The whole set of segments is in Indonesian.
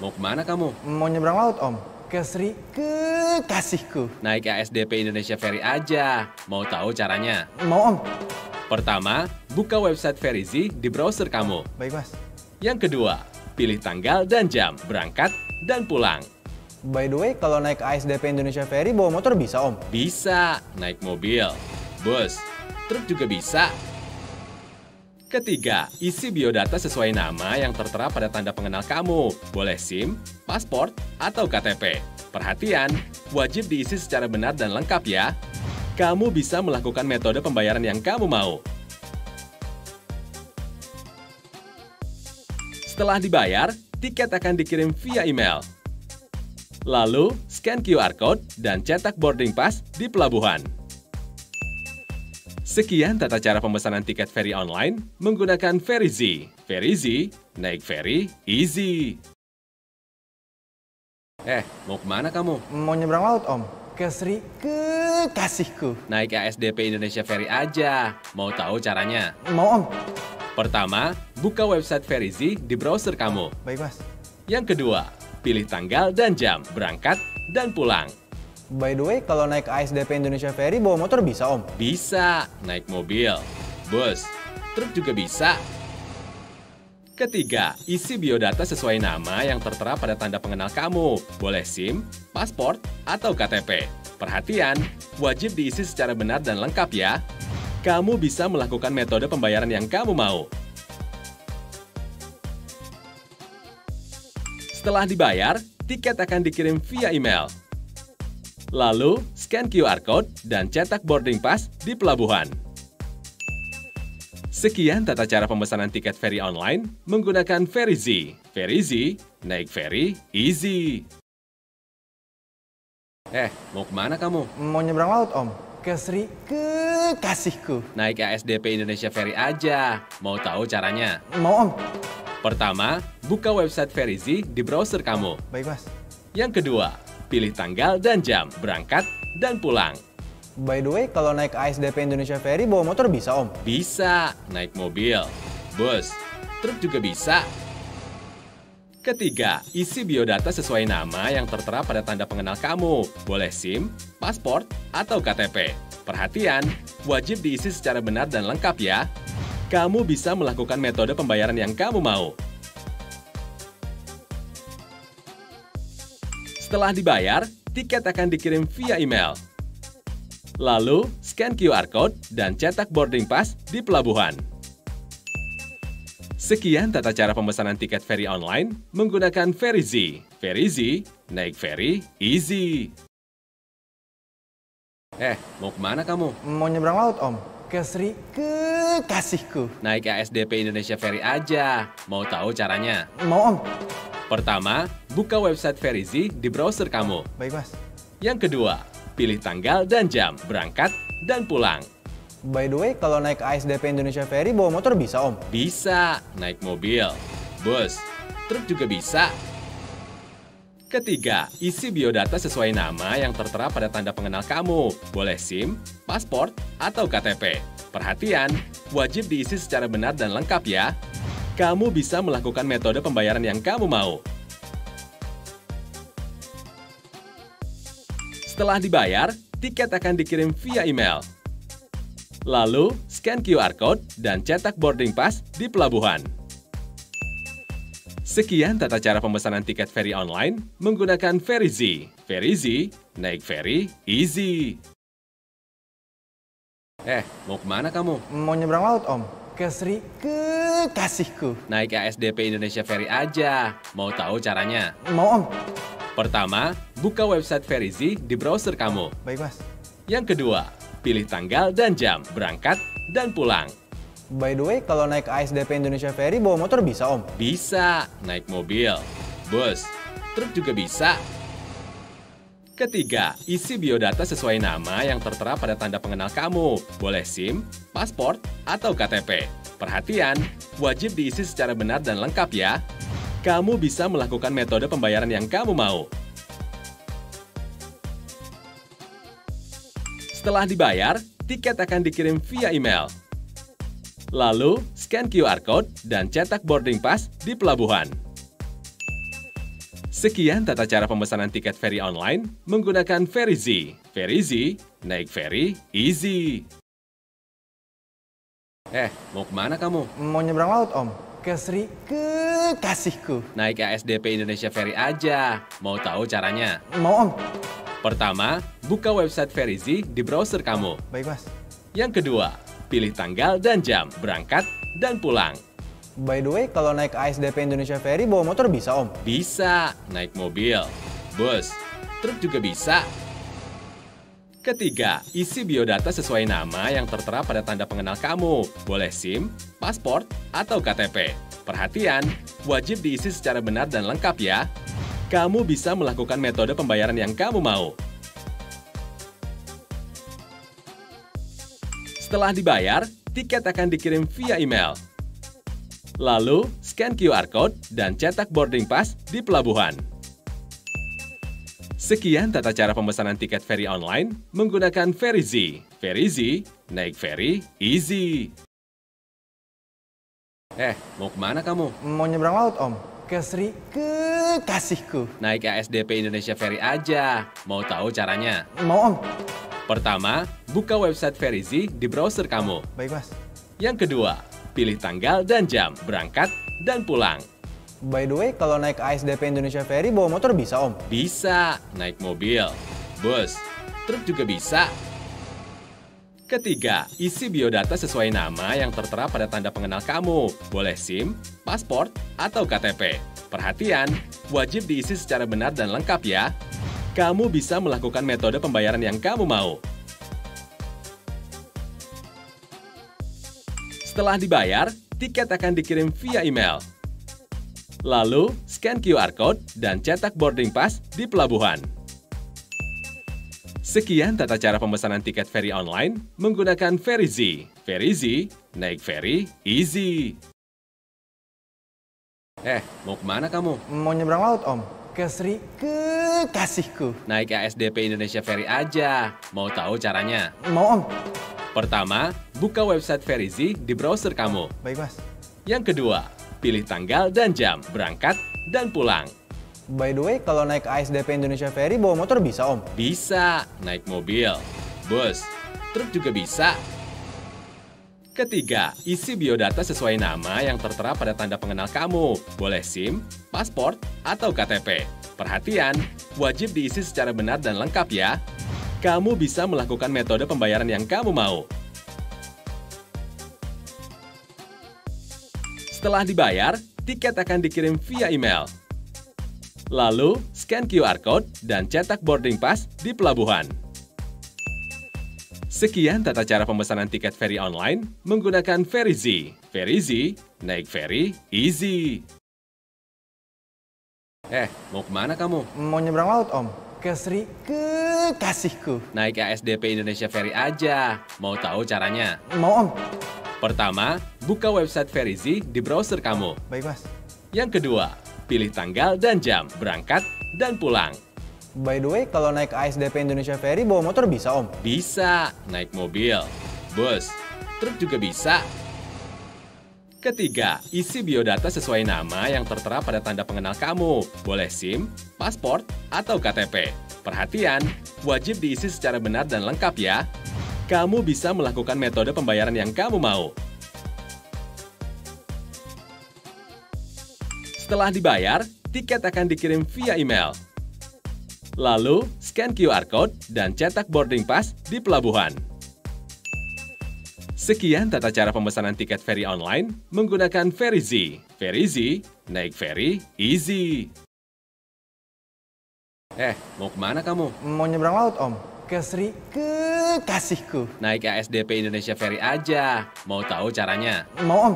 Mau kemana kamu? Mau nyebrang laut, Om. Ke kekasihku. Naik ASDP Indonesia Ferry aja. Mau tahu caranya? Mau, Om. Pertama, buka website Ferry di browser kamu. Baik, Mas. Yang kedua, pilih tanggal dan jam berangkat dan pulang. By the way, kalau naik ASDP Indonesia Ferry bawa motor bisa, Om? Bisa naik mobil, bus, truk juga bisa. Ketiga, isi biodata sesuai nama yang tertera pada tanda pengenal kamu. Boleh SIM, paspor, atau KTP. Perhatian, wajib diisi secara benar dan lengkap ya. Kamu bisa melakukan metode pembayaran yang kamu mau. Setelah dibayar, tiket akan dikirim via email. Lalu, scan QR Code dan cetak boarding pass di pelabuhan. Sekian tata cara pemesanan tiket ferry online menggunakan Ferry. Ferry, naik ferry easy. Mau kemana kamu? Mau nyebrang laut, Om. Ke kekasihku. Naik ASDP Indonesia Ferry aja. Mau tahu caranya? Mau, Om. Pertama, buka website Ferry di browser kamu. Baik, Mas. Yang kedua, pilih tanggal dan jam berangkat dan pulang. By the way, kalau naik ASDP Indonesia Ferry bawa motor bisa, Om? Bisa naik mobil, bus, truk juga bisa. Ketiga, isi biodata sesuai nama yang tertera pada tanda pengenal kamu. Boleh SIM, paspor, atau KTP. Perhatian, wajib diisi secara benar dan lengkap ya. Kamu bisa melakukan metode pembayaran yang kamu mau. Setelah dibayar, tiket akan dikirim via email. Lalu, scan QR Code dan cetak boarding pass di pelabuhan. Sekian tata cara pemesanan tiket ferry online menggunakan Ferry. Ferry, naik ferry easy. Mau kemana kamu? Mau nyebrang laut, Om. Ke kekasihku. Naik ASDP Indonesia Ferry aja. Mau tahu caranya? Mau, Om. Pertama, buka website Ferry di browser kamu. Baik, Mas. Yang kedua, pilih tanggal dan jam berangkat dan pulang. By the way, kalau naik ASDP Indonesia Ferry bawa motor bisa, Om? Bisa naik mobil, bus, truk juga bisa. Ketiga, isi biodata sesuai nama yang tertera pada tanda pengenal kamu. Boleh SIM, paspor, atau KTP. Perhatian, wajib diisi secara benar dan lengkap ya. Kamu bisa melakukan metode pembayaran yang kamu mau. Setelah dibayar, tiket akan dikirim via email. Lalu, scan QR Code dan cetak boarding pass di pelabuhan. Sekian tata cara pemesanan tiket ferry online menggunakan Ferry. Ferry, naik ferry easy. Mau kemana kamu? Mau nyebrang laut, Om. Ke kekasihku. Naik ASDP Indonesia Ferry aja. Mau tahu caranya? Mau, Om. Pertama, buka website Ferry di browser kamu. Baik, Mas. Yang kedua, pilih tanggal dan jam berangkat dan pulang. By the way, kalau naik ASDP Indonesia Ferry bawa motor bisa, Om? Bisa naik mobil, bus, truk juga bisa. Ketiga, isi biodata sesuai nama yang tertera pada tanda pengenal kamu. Boleh SIM, paspor, atau KTP. Perhatian, wajib diisi secara benar dan lengkap ya. Kamu bisa melakukan metode pembayaran yang kamu mau. Setelah dibayar, tiket akan dikirim via email. Lalu, scan QR Code dan cetak boarding pass di pelabuhan. Sekian tata cara pemesanan tiket ferry online menggunakan Ferry. Ferry, naik ferry easy. Mau kemana kamu? Mau nyebrang laut, Om. Ke kekasihku. Naik ASDP Indonesia Ferry aja. Mau tahu caranya? Mau, Om. Pertama, buka website Ferry di browser kamu. Baik, Mas. Yang kedua, pilih tanggal dan jam berangkat dan pulang. By the way, kalau naik ASDP Indonesia Ferry bawa motor bisa, Om? Bisa naik mobil, bus, truk juga bisa. Ketiga, isi biodata sesuai nama yang tertera pada tanda pengenal kamu. Boleh SIM, paspor, atau KTP. Perhatian, wajib diisi secara benar dan lengkap ya. Kamu bisa melakukan metode pembayaran yang kamu mau. Setelah dibayar, tiket akan dikirim via email. Lalu, scan QR Code dan cetak boarding pass di pelabuhan. Sekian tata cara pemesanan tiket ferry online menggunakan Ferry-Z. Ferry-Z, naik ferry easy. Mau kemana kamu? Mau nyebrang laut, Om. Ke Sri Kekasihku. Naik ASDP Indonesia Ferry aja. Mau tahu caranya? Mau, Om. Pertama, buka website Ferry-Z di browser kamu. Baik, Mas. Yang kedua, pilih tanggal dan jam berangkat dan pulang. By the way, kalau naik ASDP Indonesia Ferry bawa motor bisa, Om? Bisa, naik mobil, bus, truk juga bisa. Ketiga, isi biodata sesuai nama yang tertera pada tanda pengenal kamu. Boleh SIM, paspor, atau KTP. Perhatian, wajib diisi secara benar dan lengkap ya. Kamu bisa melakukan metode pembayaran yang kamu mau. Setelah dibayar, tiket akan dikirim via email. Lalu, scan QR Code dan cetak boarding pass di pelabuhan. Sekian tata cara pemesanan tiket ferry online menggunakan Ferry-Z. Ferry-Z, naik ferry easy. Mau kemana kamu? Mau nyebrang laut, Om. Ke Sri Kekasihku. Naik ASDP Indonesia Ferry aja. Mau tahu caranya? Mau, Om. Pertama, buka website Ferry-Z di browser kamu. Baik, Mas. Yang kedua, pilih tanggal dan jam berangkat dan pulang. By the way, kalau naik ASDP Indonesia Ferry bawa motor bisa, Om? Bisa, naik mobil, bus, truk juga bisa. Ketiga, isi biodata sesuai nama yang tertera pada tanda pengenal kamu. Boleh SIM, paspor, atau KTP. Perhatian, wajib diisi secara benar dan lengkap ya. Kamu bisa melakukan metode pembayaran yang kamu mau. Setelah dibayar, tiket akan dikirim via email. Lalu, scan QR Code dan cetak boarding pass di pelabuhan. Sekian tata cara pemesanan tiket ferry online menggunakan Ferry-Z. Ferry-Z, naik ferry easy. Mau kemana kamu? Mau nyebrang laut, Om. Ke Sri Kekasihku. Naik ASDP Indonesia Ferry aja. Mau tahu caranya? Mau, Om. Pertama, buka website Ferry-Z di browser kamu. Baik, Mas. Yang kedua, pilih tanggal dan jam berangkat dan pulang. By the way, kalau naik ASDP Indonesia Ferry bawa motor bisa, Om? Bisa, naik mobil, bus, truk juga bisa. Ketiga, isi biodata sesuai nama yang tertera pada tanda pengenal kamu. Boleh SIM, paspor, atau KTP. Perhatian, wajib diisi secara benar dan lengkap ya. Kamu bisa melakukan metode pembayaran yang kamu mau. Setelah dibayar, tiket akan dikirim via email. Lalu, scan QR Code dan cetak boarding pass di pelabuhan. Sekian tata cara pemesanan tiket ferry online menggunakan Ferry-Z. Ferry-Z, naik ferry easy. Mau kemana kamu? Mau nyebrang laut, Om. Ke Sri Kekasihku. Naik ASDP Indonesia Ferry aja. Mau tahu caranya? Mau, Om. Pertama, buka website Ferry-Z di browser kamu. Baik, Mas. Yang kedua, pilih tanggal dan jam berangkat dan pulang. By the way, kalau naik ASDP Indonesia Ferry bawa motor bisa, Om? Bisa, naik mobil, bus, truk juga bisa. Ketiga, isi biodata sesuai nama yang tertera pada tanda pengenal kamu. Boleh SIM, paspor, atau KTP. Perhatian, wajib diisi secara benar dan lengkap ya. Kamu bisa melakukan metode pembayaran yang kamu mau. Setelah dibayar, tiket akan dikirim via email. Lalu, scan QR Code dan cetak boarding pass di pelabuhan. Sekian tata cara pemesanan tiket ferry online menggunakan Ferry-Z. Ferry-Z, naik ferry easy. Mau kemana kamu? Mau nyebrang laut, Om. Ke Sri Kekasihku. Naik ASDP Indonesia Ferry aja. Mau tahu caranya? Mau, Om.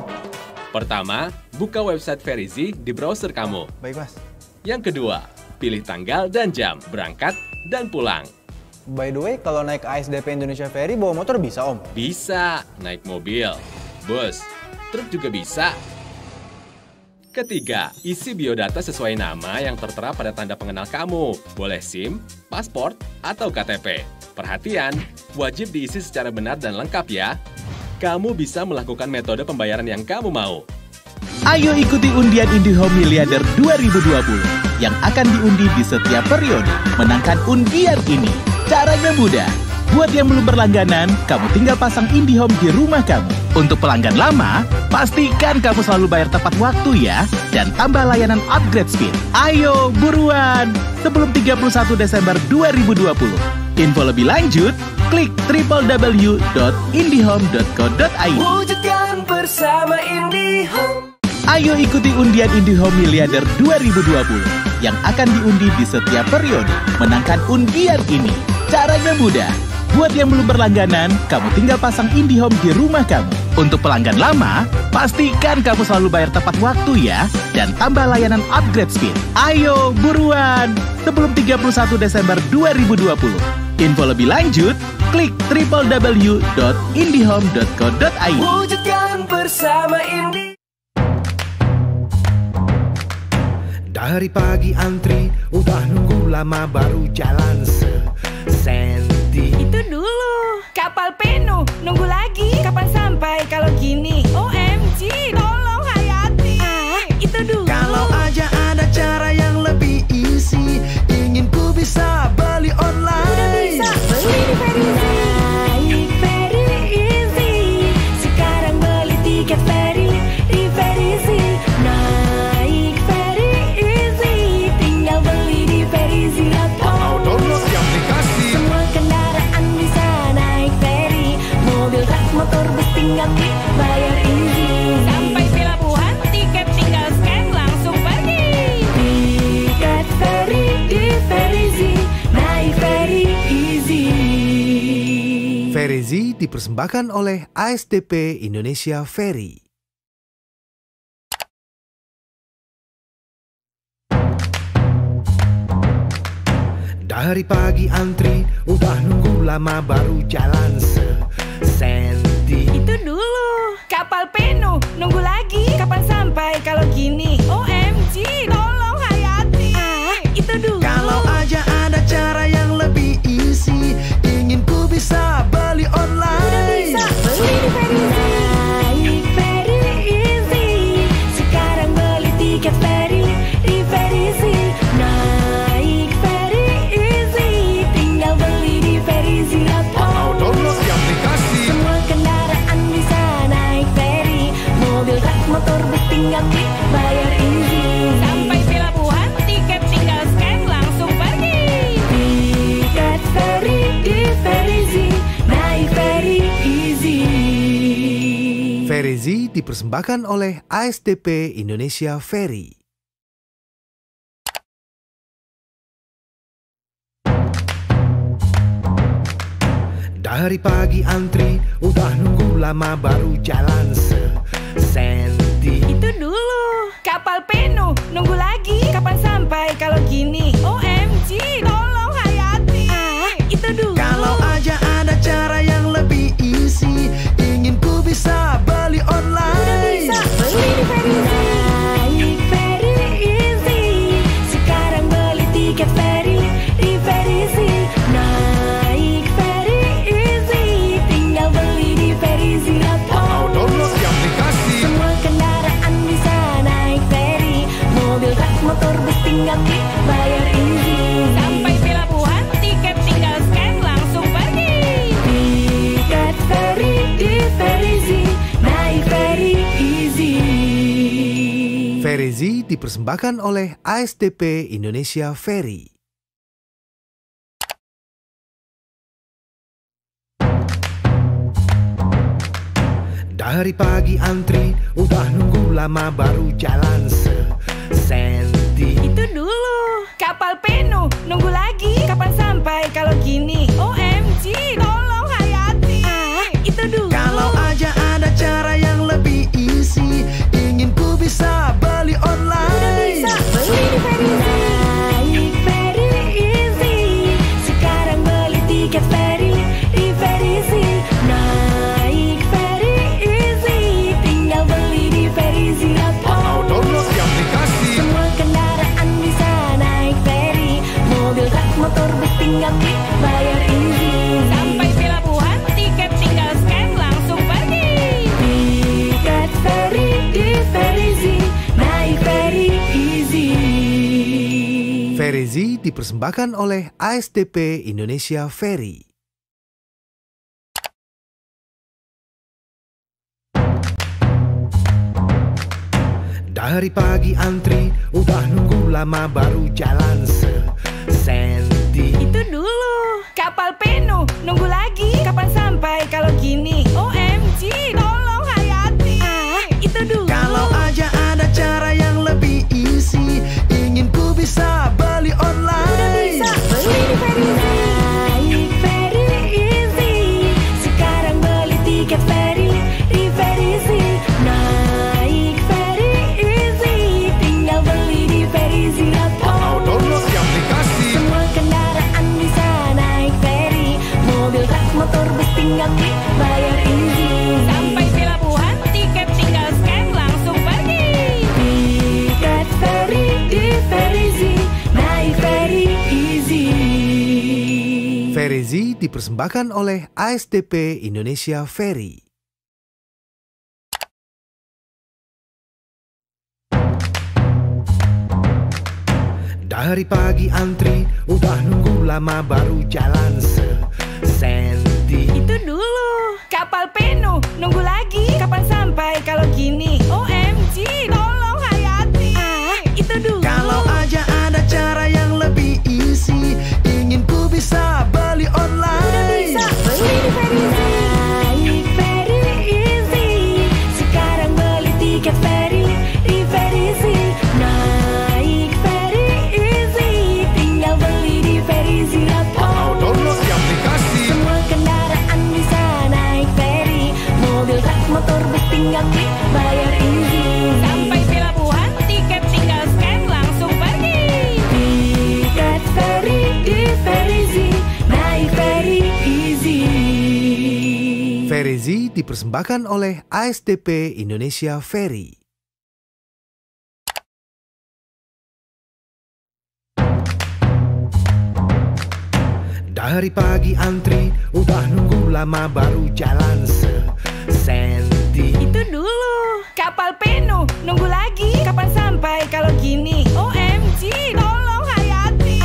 Pertama, buka website Ferry-Z di browser kamu. Baik, Mas. Yang kedua, pilih tanggal dan jam berangkat dan pulang. By the way, kalau naik ASDP Indonesia Ferry bawa motor bisa, Om? Bisa, naik mobil, bus, truk juga bisa. Ketiga, isi biodata sesuai nama yang tertera pada tanda pengenal kamu. Boleh SIM, paspor, atau KTP. Perhatian, wajib diisi secara benar dan lengkap ya. Kamu bisa melakukan metode pembayaran yang kamu mau. Ayo ikuti undian IndiHome Miliarder 2020. yang akan diundi di setiap periode. Menangkan undian ini. Caranya mudah. Buat yang belum berlangganan, kamu tinggal pasang IndiHome di rumah kamu. Untuk pelanggan lama, pastikan kamu selalu bayar tepat waktu ya. Dan tambah layanan upgrade speed. Ayo, buruan! Sebelum 31 Desember 2020. Info lebih lanjut, klik www.indihome.co.id. Wujudkan bersama IndiHome. Ayo ikuti undian IndiHome Miliarder 2020 yang akan diundi di setiap periode. Menangkan undian ini. Caranya mudah. Buat yang belum berlangganan, kamu tinggal pasang IndiHome di rumah kamu. Untuk pelanggan lama, pastikan kamu selalu bayar tepat waktu ya. Dan tambah layanan upgrade speed. Ayo, buruan! Sebelum 31 Desember 2020. Info lebih lanjut, klik www.indihome.co.id. Wujudkan bersama Indi. Dari pagi antri, udah nunggu lama baru jalan sesenti. Itu dulu, kapal penuh, nunggu lagi. Kapan sampai kalau gini? OMG, tolong hayati. Itu dulu. Kalau aja ada cara yang lebih easy, ingin ku bisa beli online. Udah bisa beli di Verizi. Naik very easy. Sekarang beli tiket ferry di Verizi. Naik very easy. Tinggal beli di Verizi atau download di aplikasi. semua kendaraan bisa naik ferry. Mobil, truk, motor, bus tinggal klik bayar easy. Sampai pelabuhan, tiket tinggal scan langsung pergi. Tiket ferry di Verizi. Naik ferry easy. Verizi dipersembahkan oleh ASDP Indonesia Ferry. Dari pagi antri, udah nunggu lama baru jalan sesenti. Itu dulu, kapal penuh, nunggu lagi. Kapan sampai kalau gini? OMG, tolong hayati. Itu dulu. Kalau aja ada cara yang lebih easy, ingin ku bisa beli online. Udah bisa beli di Verizi. Naik very easy. Sekarang beli tiket ferry di Verizi. Naik very easy. Tinggal beli di Verizi atau download di aplikasi. semua kendaraan bisa naik ferry. Mobil, truk, motor, bus tinggal klik bayar easy. Sampai pelabuhan, tiket tinggal scan langsung pergi. Tiket ferry di Verizi. Naik ferry easy. Verizi dipersembahkan oleh ASDP Indonesia Ferry. Dari pagi antri, udah nunggu lama baru jalan sesenti. Itu dulu, kapal penuh, nunggu lagi. Kapan sampai kalau gini? OMG, tolong hayati. Itu dulu. Kalau aja ada cara yang lebih easy, ingin ku bisa beli online. Udah bisa beli di Verizi. Naik very easy. Sekarang beli tiket ferry di Verizi. Naik very easy. Tinggal beli di Verizi atau download di aplikasi. semua kendaraan bisa naik ferry. Mobil, truk, motor, bus tinggal klik bayar easy. Sampai pelabuhan, tiket tinggal scan langsung pergi. Tiket ferry di Verizi. Naik ferry easy. Verizi dipersembahkan oleh ASDP Indonesia Ferry. Dari pagi antri, udah nunggu lama baru jalan sesenti. Itu dulu, kapal penuh, nunggu lagi. Kapan sampai kalau gini? OMG, tolong hayati. Itu dulu. Kalau aja ada cara yang lebih easy, ingin ku bisa beli online. Udah bisa beli di Verizi. Naik very easy. Sekarang beli tiket ferry di Verizi. Naik very easy. Tinggal beli di Verizi atau download di aplikasi. semua kendaraan bisa naik ferry. Mobil, truk, motor, bus tinggal klik bayar easy. Sampai pelabuhan, tiket tinggal scan langsung pergi. Tiket ferry di Verizi. Naik ferry easy. Ferry dipersembahkan oleh ASDP Indonesia Ferry. Dari pagi antri, udah nunggu lama baru jalan sesenti. Itu dulu, kapal penuh, nunggu lagi. Kapan sampai kalau gini? OMG, tolong hayati. Itu dulu. Kalau aja ada cara yang lebih easy, ingin ku bisa beli online. Udah bisa beli di Ferry. Naik Ferry easy. Sekarang beli tiket ferry di Ferry. Naik Ferry easy. Tinggal beli di Ferry. Download di aplikasi. Semua kendaraan bisa naik ferry. Mobil, truk, motor, bus tinggal klik, bayar easy. Sampai pelabuhan, tiket tinggal scan, langsung pergi. Tiket ferry di Ferry. Naik Ferry easy. Ferry dipersembahkan oleh ASDP Indonesia Ferry. Dari pagi antri, udah nunggu lama baru jalan sesenti. Itu dulu, kapal penuh, nunggu lagi. Kapan sampai kalau gini? OMG, tolong hayati. Itu dulu. Kalau aja ada cara yang lebih easy, ingin ku bisa beli online. Udah bisa beli di Ferry. Naik Ferry easy. Sekarang beli tiket ferry di Ferry. Naik Ferry easy. Tinggal beli di Ferry. Download di aplikasi. Semua kendaraan bisa naik ferry. Mobil, truk, motor, bus tinggal klik, bayar easy. Sampai pelabuhan, tiket tinggal scan, langsung pergi. Tiket ferry di Ferry. Naik Ferry easy. Ferry dipersembahkan oleh ASDP Indonesia Ferry. Dari pagi antri, udah nunggu lama baru jalan sesenti. Itu dulu, kapal penuh, nunggu lagi. Kapan sampai kalau gini? OMG, tolong hayati.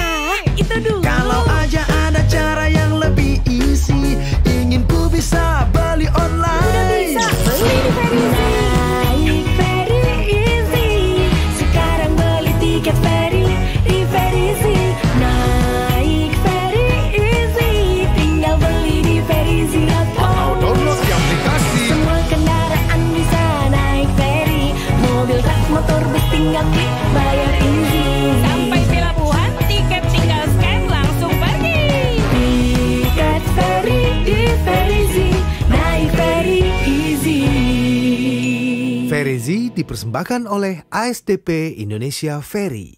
Itu dulu. Kalau aja ada cara yang lebih easy, ingin ku bisa beli online. Udah bisa beli di Ferry. Naik Ferry easy. Sekarang beli tiket ferry di Ferry. Naik Ferry easy. Tinggal beli di Ferry. Download di aplikasi. Semua kendaraan bisa naik ferry. Mobil, truk, motor, bus tinggal klik, bayar easy. Sampai pelabuhan, tiket tinggal scan, langsung pergi. Tiket ferry di Ferry. Naik Ferry easy. Ferry dipersembahkan oleh ASDP Indonesia Ferry.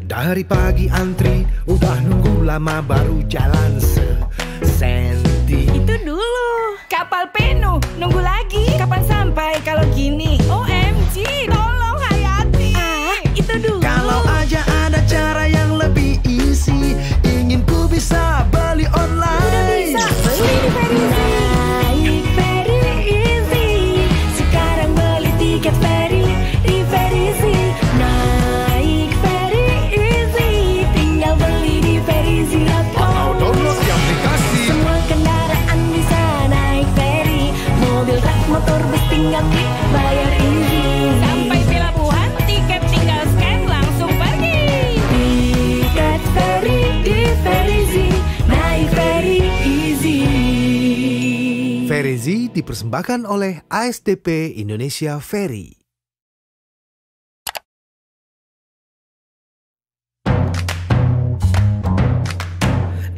Dari pagi antri, udah nunggu lama baru jalan sesenti. Itu dulu, kapal penuh, nunggu lagi. Kapan sampai kalau gini? OMG, tolong hayati. Itu dulu. Kalau aja ada cara yang lebih easy, ingin ku bisa beli online. Udah bisa beli di Ferry. Naik Ferry easy. Sekarang beli tiket ferry di Ferry. Naik Ferry easy. Tinggal beli di Ferry. Download di aplikasi. Semua kendaraan bisa naik ferry. Mobil, truk, motor, bus tinggal klik, bayar easy. Sampai pelabuhan, tiket tinggal scan, langsung pergi. Tiket ferry di Ferry. Naik Ferry easy. Ferry dipersembahkan oleh ASDP Indonesia Ferry.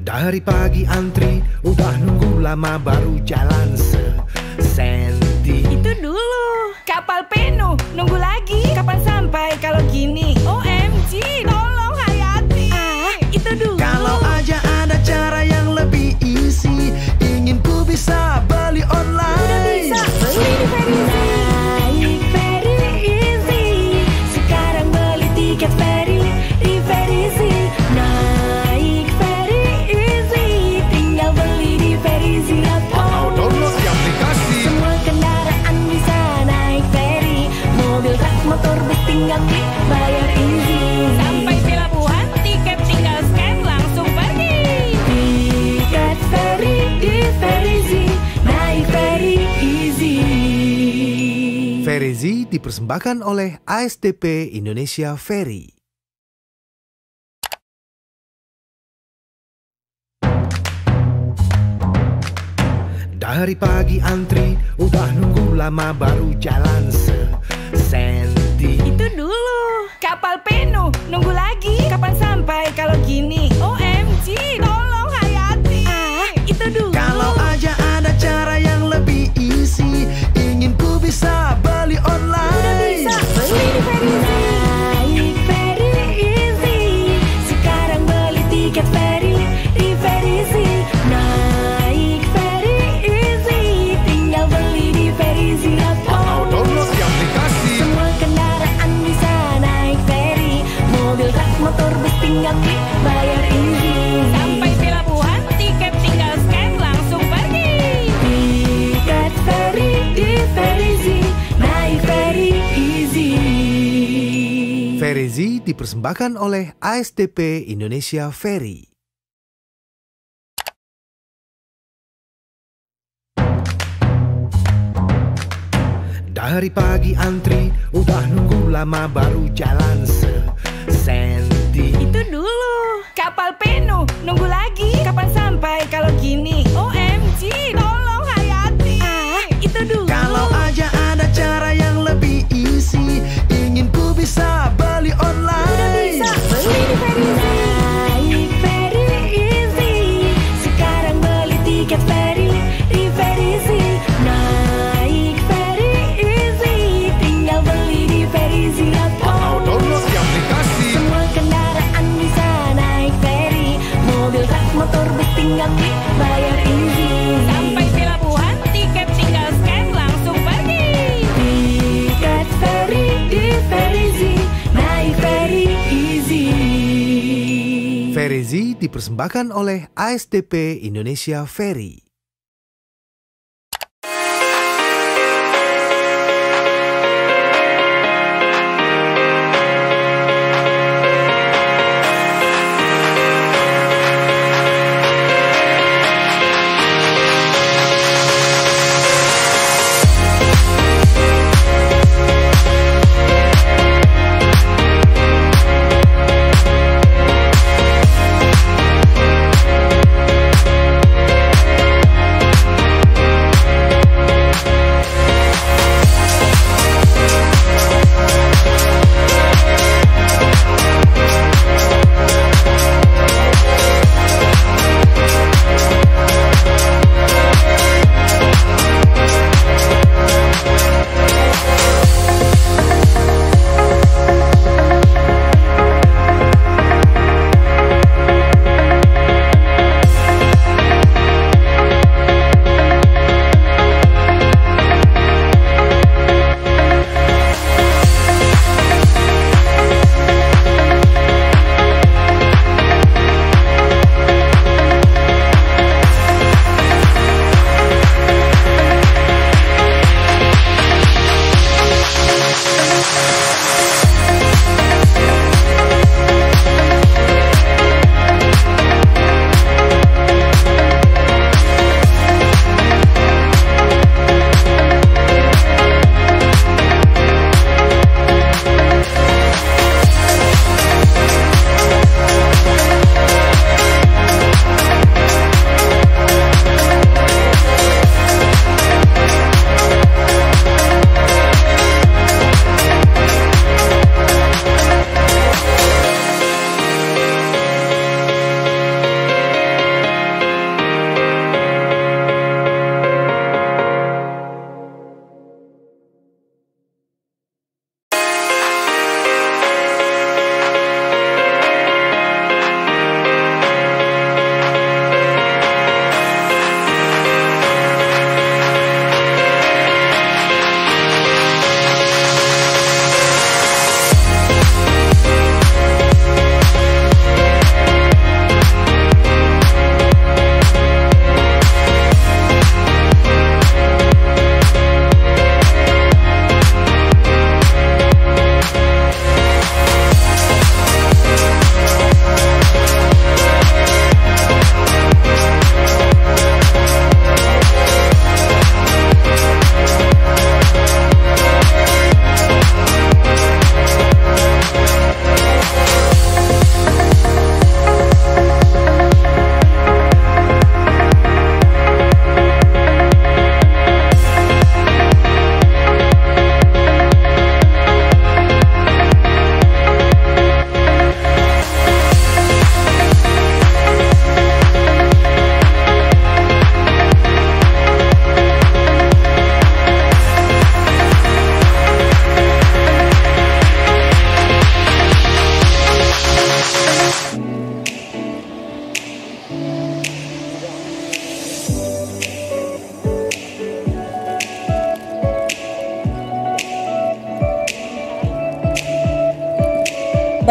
Dari pagi antri, udah nunggu lama baru jalan sesenti. Itu dulu, kapal penuh, nunggu lagi. Kapan sampai kalau gini? OMG, tolong hayati. Itu dulu. Kalau aja ada cara yang lebih easy, ingin ku bisa beli online. Udah bisa beli di Ferry. Naik Ferry easy. Sekarang beli tiket ferry di Ferry. Naik Ferry easy. Tinggal beli di Ferry. Download di aplikasi. Semua kendaraan bisa Ferry dipersembahkan oleh ASDP Indonesia Ferry. Dari pagi antri, udah nunggu lama baru jalan sesenti. Itu dulu. Kapal penuh, nunggu lagi. Kapan sampai kalau gini? OMG, tolong Hayati. Itu dulu. Kalau aja ada cara yang lebih easy, ingin ku bisa beli online. Udah bisa beli di Ferry. Naik Ferry easy. Sekarang beli tiket ferry di Ferry. Naik Ferry easy. Tinggal beli di Ferry. Download di aplikasi. Semua kendaraan bisa naik ferry. Mobil, truk, motor, bus tinggal klik bayar easy. Sampai pelabuhan, tiket tinggal scan langsung pergi. Tiket ferry di Ferry. Naik Ferry easy. Ferry dipersembahkan oleh ASDP Indonesia Ferry. Dari pagi antri, udah nunggu lama baru jalan sesenti. Itu dulu. Kapal penuh, nunggu lagi. Kapan sampai kalau gini? OMG, tolong Hayati. Itu dulu. Kalau aja ada cara yang lebih easy, ingin ku bisa beli online. Udah bisa beli di Ferry. Naik Ferry easy. Sekarang beli tiket ferry di Ferry. Naik Ferry easy. Tinggal beli di Ferry. Download di aplikasi. Semua kendaraan bisa naik ferry. Mobil, truk, motor, bus tinggal klik bayar easy. Sampai pelabuhan, tiket tinggal scan langsung pergi. Tiket ferry di Ferry. Naik Ferry easy. Ferry dipersembahkan oleh ASDP Indonesia Ferry.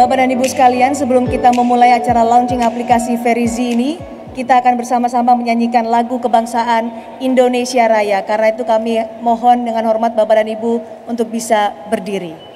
Bapak dan Ibu sekalian, sebelum kita memulai acara launching aplikasi Verizi ini, kita akan bersama-sama menyanyikan lagu kebangsaan Indonesia Raya. Karena itu kami mohon dengan hormat Bapak dan Ibu untuk bisa berdiri.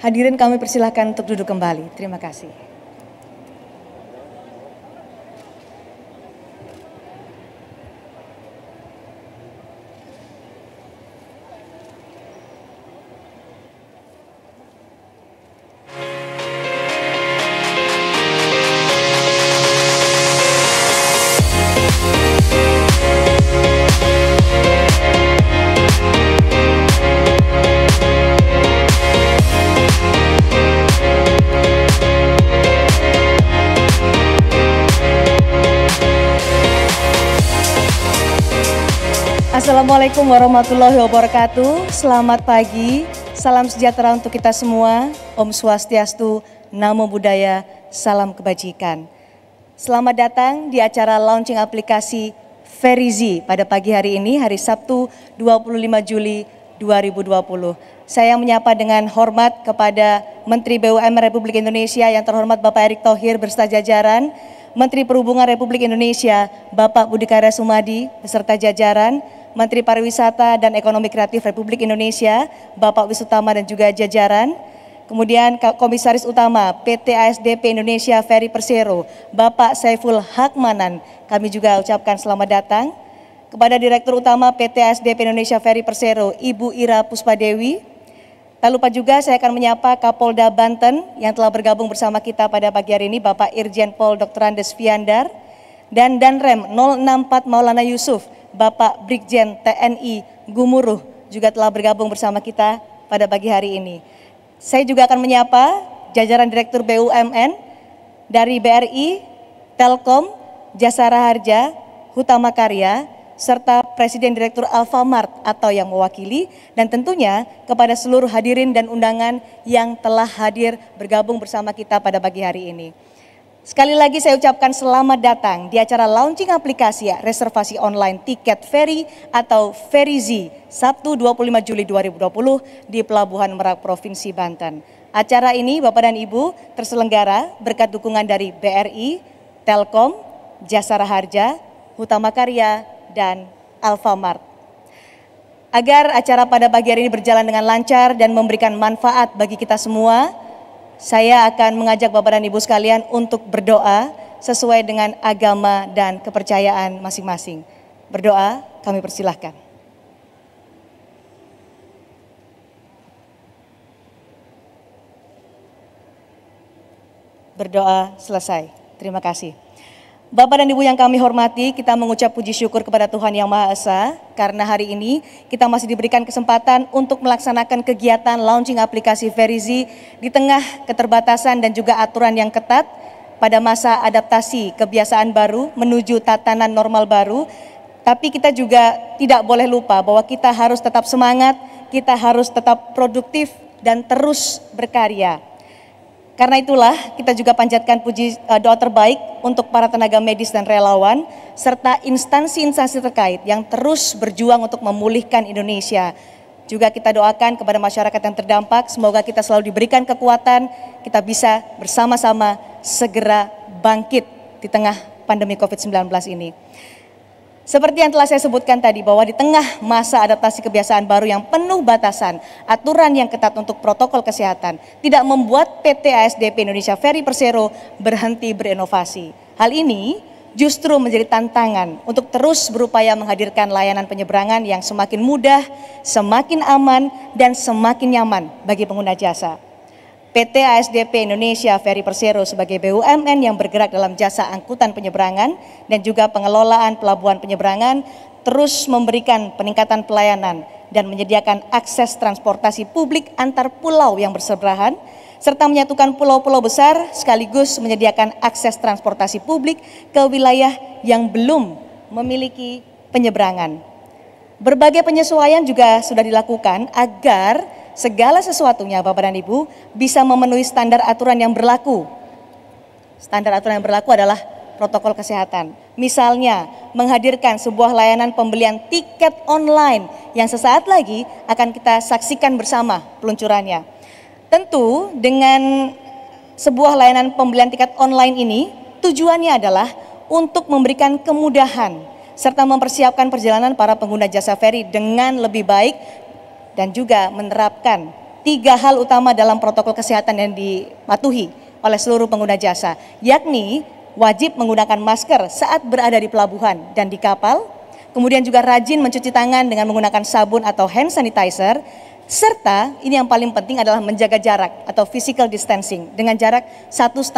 Hadirin kami persilahkan untuk duduk kembali. Terima kasih. Assalamualaikum warahmatullahi wabarakatuh. Selamat pagi, salam sejahtera untuk kita semua. Om Swastiastu, Namo Buddhaya, salam kebajikan. Selamat datang di acara launching aplikasi Verizi pada pagi hari ini, hari Sabtu 25 Juli 2020. Saya menyapa dengan hormat kepada Menteri BUMN Republik Indonesia yang terhormat Bapak Erick Thohir beserta jajaran, Menteri Perhubungan Republik Indonesia Bapak Budi Karya Sumadi beserta jajaran, Menteri Pariwisata dan Ekonomi Kreatif Republik Indonesia, Bapak Wisutama dan juga jajaran. Kemudian Komisaris Utama PT ASDP Indonesia Ferry Persero, Bapak Saiful Hakmanan, kami juga ucapkan selamat datang. Kepada Direktur Utama PT ASDP Indonesia Ferry Persero, Ibu Ira Puspadewi. Tak lupa juga saya akan menyapa Kapolda Banten yang telah bergabung bersama kita pada pagi hari ini, Bapak Irjen Pol Dr. Andes Fiandar. Dan Danrem 064 Maulana Yusuf, Bapak Brigjen TNI Gumuruh juga telah bergabung bersama kita pada pagi hari ini. Saya juga akan menyapa jajaran Direktur BUMN dari BRI, Telkom, Jasara Harja, Hutama Karya, serta Presiden Direktur Alfamart atau yang mewakili, dan tentunya kepada seluruh hadirin dan undangan yang telah hadir bergabung bersama kita pada pagi hari ini. Sekali lagi saya ucapkan selamat datang di acara launching aplikasi reservasi online tiket ferry atau Verizi Sabtu 25 Juli 2020 di Pelabuhan Merak Provinsi Banten. Acara ini Bapak dan Ibu terselenggara berkat dukungan dari BRI, Telkom, Jasara Harja, Hutama Karya, dan Alfamart. Agar acara pada pagi hari ini berjalan dengan lancar dan memberikan manfaat bagi kita semua, saya akan mengajak Bapak dan Ibu sekalian untuk berdoa sesuai dengan agama dan kepercayaan masing-masing. Berdoa, kami persilahkan. Berdoa selesai. Terima kasih. Bapak dan Ibu yang kami hormati, kita mengucap puji syukur kepada Tuhan Yang Maha Esa karena hari ini kita masih diberikan kesempatan untuk melaksanakan kegiatan launching aplikasi Verizi di tengah keterbatasan dan juga aturan yang ketat pada masa adaptasi kebiasaan baru menuju tatanan normal baru. Tapi kita juga tidak boleh lupa bahwa kita harus tetap semangat, kita harus tetap produktif dan terus berkarya. Karena itulah kita juga panjatkan puji doa terbaik untuk para tenaga medis dan relawan serta instansi-instansi terkait yang terus berjuang untuk memulihkan Indonesia. Juga kita doakan kepada masyarakat yang terdampak, semoga kita selalu diberikan kekuatan, kita bisa bersama-sama segera bangkit di tengah pandemi COVID-19 ini. Seperti yang telah saya sebutkan tadi bahwa di tengah masa adaptasi kebiasaan baru yang penuh batasan, aturan yang ketat untuk protokol kesehatan tidak membuat PT ASDP Indonesia Ferry Persero berhenti berinovasi. Hal ini justru menjadi tantangan untuk terus berupaya menghadirkan layanan penyeberangan yang semakin mudah, semakin aman, dan semakin nyaman bagi pengguna jasa. PT ASDP Indonesia Ferry Persero sebagai BUMN yang bergerak dalam jasa angkutan penyeberangan dan juga pengelolaan pelabuhan penyeberangan terus memberikan peningkatan pelayanan dan menyediakan akses transportasi publik antar pulau yang bersebelahan serta menyatukan pulau-pulau besar sekaligus menyediakan akses transportasi publik ke wilayah yang belum memiliki penyeberangan. Berbagai penyesuaian juga sudah dilakukan agar segala sesuatunya Bapak dan Ibu bisa memenuhi standar aturan yang berlaku. Standar aturan yang berlaku adalah protokol kesehatan. Misalnya menghadirkan sebuah layanan pembelian tiket online yang sesaat lagi akan kita saksikan bersama peluncurannya. Tentu dengan sebuah layanan pembelian tiket online ini tujuannya adalah untuk memberikan kemudahan serta mempersiapkan perjalanan para pengguna jasa ferry dengan lebih baik dan juga menerapkan 3 hal utama dalam protokol kesehatan yang dipatuhi oleh seluruh pengguna jasa, yakni wajib menggunakan masker saat berada di pelabuhan dan di kapal, kemudian juga rajin mencuci tangan dengan menggunakan sabun atau hand sanitizer, serta ini yang paling penting adalah menjaga jarak atau physical distancing dengan jarak 1,5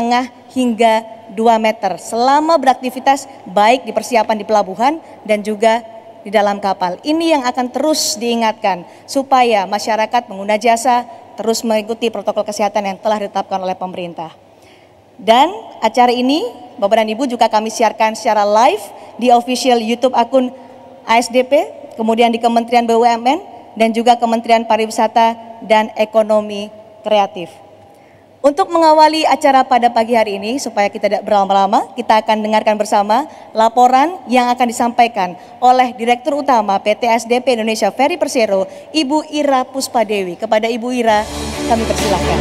hingga 2 meter selama beraktivitas baik di persiapan di pelabuhan dan juga di dalam kapal. Ini yang akan terus diingatkan supaya masyarakat pengguna jasa terus mengikuti protokol kesehatan yang telah ditetapkan oleh pemerintah. Dan acara ini Bapak dan Ibu juga kami siarkan secara live di official YouTube akun ASDP, kemudian di Kementerian BUMN dan juga Kementerian Pariwisata dan Ekonomi Kreatif. Untuk mengawali acara pada pagi hari ini, supaya kita tidak berlama-lama, kita akan dengarkan bersama laporan yang akan disampaikan oleh Direktur Utama PT ASDP Indonesia Ferry Persero, Ibu Ira Puspadewi. Kepada Ibu Ira, kami persilahkan.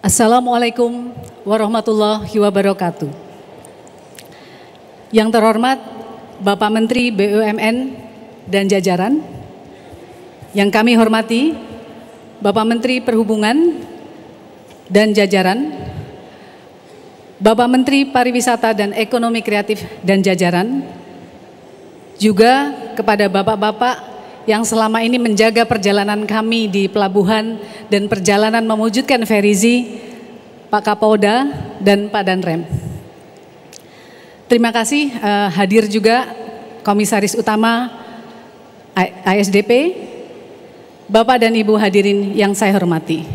Assalamualaikum warahmatullahi wabarakatuh. Yang terhormat Bapak Menteri BUMN dan jajaran, yang kami hormati Bapak Menteri Perhubungan dan jajaran, Bapak Menteri Pariwisata dan Ekonomi Kreatif dan jajaran, juga kepada bapak-bapak yang selama ini menjaga perjalanan kami di pelabuhan dan perjalanan mewujudkan Verizi, Pak Kapolda dan Pak Danrem. Terima kasih hadir juga Komisaris Utama ASDP, Bapak dan Ibu hadirin yang saya hormati.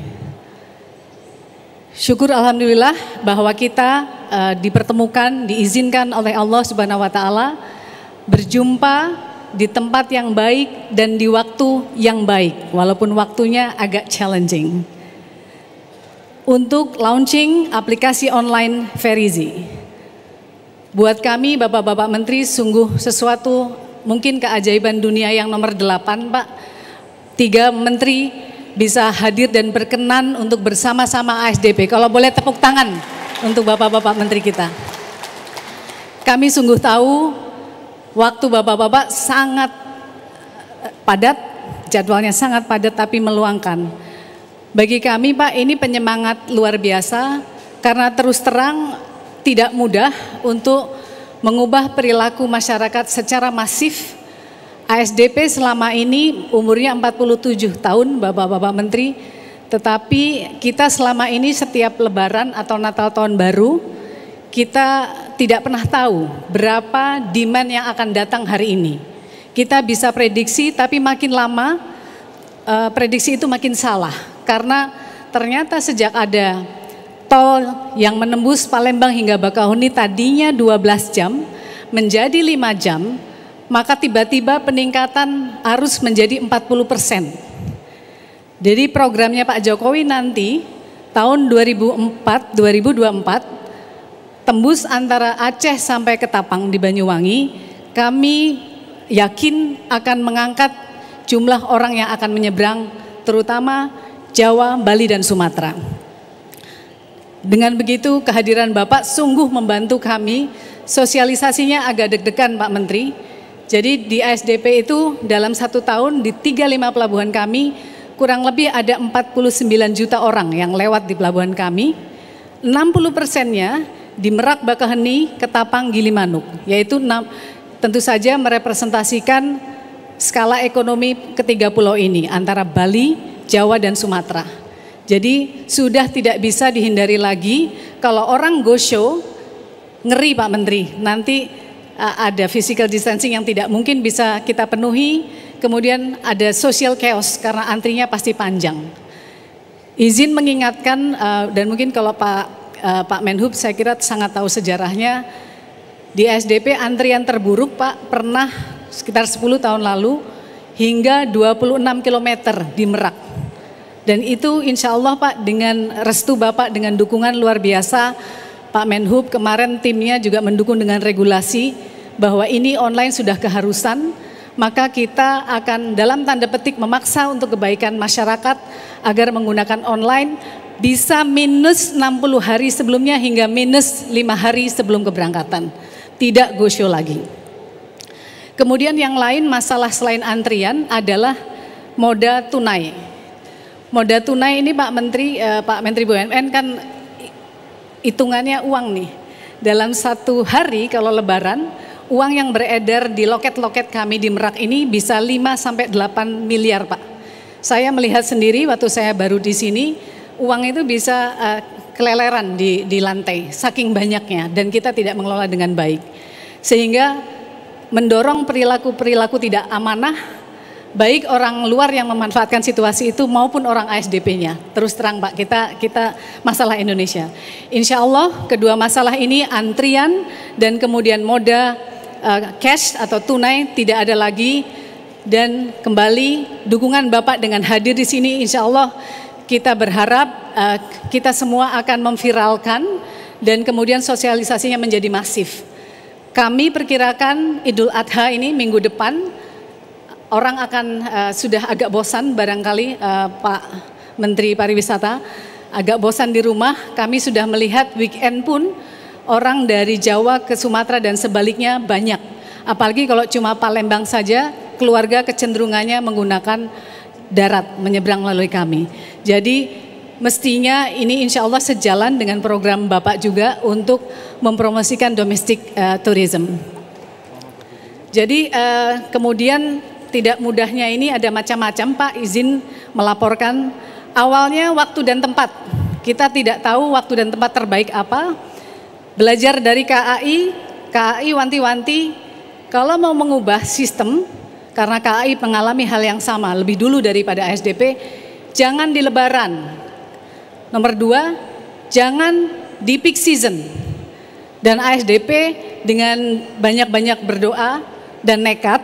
Syukur alhamdulillah bahwa kita dipertemukan, diizinkan oleh Allah Subhanahu wa taala berjumpa di tempat yang baik dan di waktu yang baik, walaupun waktunya agak challenging. Untuk launching aplikasi online Verizi. Buat kami Bapak-Bapak Menteri sungguh sesuatu mungkin keajaiban dunia yang nomor 8 Pak. 3 Menteri bisa hadir dan berkenan untuk bersama-sama ASDP. Kalau boleh tepuk tangan untuk Bapak-Bapak Menteri kita. Kami sungguh tahu Waktu Bapak-Bapak sangat padat, jadwalnya sangat padat tapi meluangkan. Bagi kami Pak, ini penyemangat luar biasa karena terus terang tidak mudah untuk mengubah perilaku masyarakat secara masif. ASDP selama ini umurnya 47 tahun Bapak-Bapak Menteri, tetapi kita selama ini setiap Lebaran atau Natal Tahun Baru, kita tidak pernah tahu berapa demand yang akan datang hari ini. Kita bisa prediksi, tapi makin lama prediksi itu makin salah. Karena ternyata sejak ada tol yang menembus Palembang hingga Bakahuni tadinya 12 jam, menjadi 5 jam, maka tiba-tiba peningkatan arus menjadi 40%. Jadi programnya Pak Jokowi nanti tahun 2024 tembus antara Aceh sampai ke Tapang di Banyuwangi, kami yakin akan mengangkat jumlah orang yang akan menyeberang terutama Jawa, Bali dan Sumatera. Dengan begitu kehadiran Bapak sungguh membantu kami, sosialisasinya agak deg-degan Pak Menteri. Jadi di ASDP itu dalam 1 tahun di 35 pelabuhan kami kurang lebih ada 49 juta orang yang lewat di pelabuhan kami. 60%-nya di Merak, Bakaheni, Ketapang, Gilimanuk, yaitu tentu saja merepresentasikan skala ekonomi ketiga pulau ini antara Bali, Jawa dan Sumatera. Jadi sudah tidak bisa dihindari lagi kalau orang go show, ngeri Pak Menteri, nanti ada physical distancing yang tidak mungkin bisa kita penuhi, kemudian ada social chaos karena antrinya pasti panjang. Izin mengingatkan dan mungkin kalau Pak Menhub saya kira sangat tahu sejarahnya, di SDP antrian terburuk Pak pernah sekitar 10 tahun lalu hingga 26 km di Merak. Dan itu insya Allah Pak dengan restu Bapak, dengan dukungan luar biasa, Pak Menhub kemarin timnya juga mendukung dengan regulasi bahwa ini online sudah keharusan, maka kita akan dalam tanda petik memaksa untuk kebaikan masyarakat agar menggunakan online bisa minus 60 hari sebelumnya hingga minus 5 hari sebelum keberangkatan. Tidak go show lagi. Kemudian yang lain masalah selain antrian adalah moda tunai. Moda tunai ini Pak Menteri BUMN kan hitungannya uang nih. Dalam 1 hari kalau lebaran, uang yang beredar di loket-loket kami di Merak ini bisa 5-8 miliar Pak. Saya melihat sendiri waktu saya baru di sini, uang itu bisa keleleran di lantai, saking banyaknya dan kita tidak mengelola dengan baik. Sehingga mendorong perilaku-perilaku tidak amanah, baik orang luar yang memanfaatkan situasi itu maupun orang ASDP-nya. Terus terang Pak, kita masalah Indonesia. Insya Allah kedua masalah ini antrian dan kemudian moda cash atau tunai tidak ada lagi, dan kembali dukungan Bapak dengan hadir di sini insya Allah kita berharap kita semua akan memviralkan dan kemudian sosialisasinya menjadi masif. Kami perkirakan Idul Adha ini minggu depan orang akan sudah agak bosan barangkali Pak Menteri Pariwisata agak bosan di rumah. Kami sudah melihat weekend pun orang dari Jawa ke Sumatera dan sebaliknya banyak. Apalagi kalau cuma Palembang saja, keluarga kecenderungannya menggunakan darat, menyeberang melalui kami. Jadi mestinya ini insya Allah sejalan dengan program Bapak juga untuk mempromosikan domestic tourism. Jadi kemudian tidak mudahnya ini ada macam-macam Pak, izin melaporkan. Awalnya waktu dan tempat, kita tidak tahu waktu dan tempat terbaik apa. Belajar dari KAI wanti-wanti kalau mau mengubah sistem, karena KAI mengalami hal yang sama lebih dulu daripada ASDP, jangan di Lebaran. Nomor 2, jangan di peak season. Dan ASDP dengan banyak-banyak berdoa dan nekat,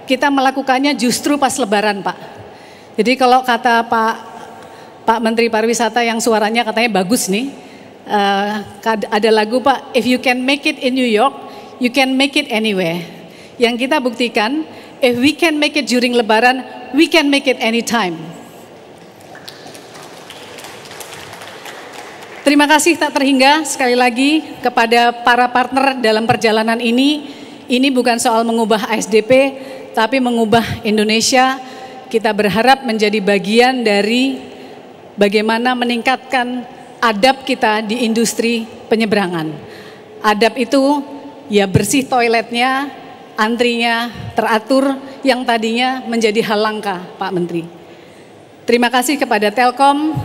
kita melakukannya justru pas Lebaran Pak. Jadi kalau kata Pak Menteri Pariwisata yang suaranya katanya bagus nih, ada lagu Pak, if you can make it in New York, you can make it anywhere. Yang kita buktikan, if we can make it during Lebaran, we can make it anytime. Terima kasih tak terhingga sekali lagi kepada para partner dalam perjalanan ini. Ini bukan soal mengubah ASDP, tapi mengubah Indonesia. Kita berharap menjadi bagian dari bagaimana meningkatkan adab kita di industri penyeberangan. Adab itu ya bersih toiletnya, antrinya teratur, yang tadinya menjadi hal langka, Pak Menteri. Terima kasih kepada Telkom,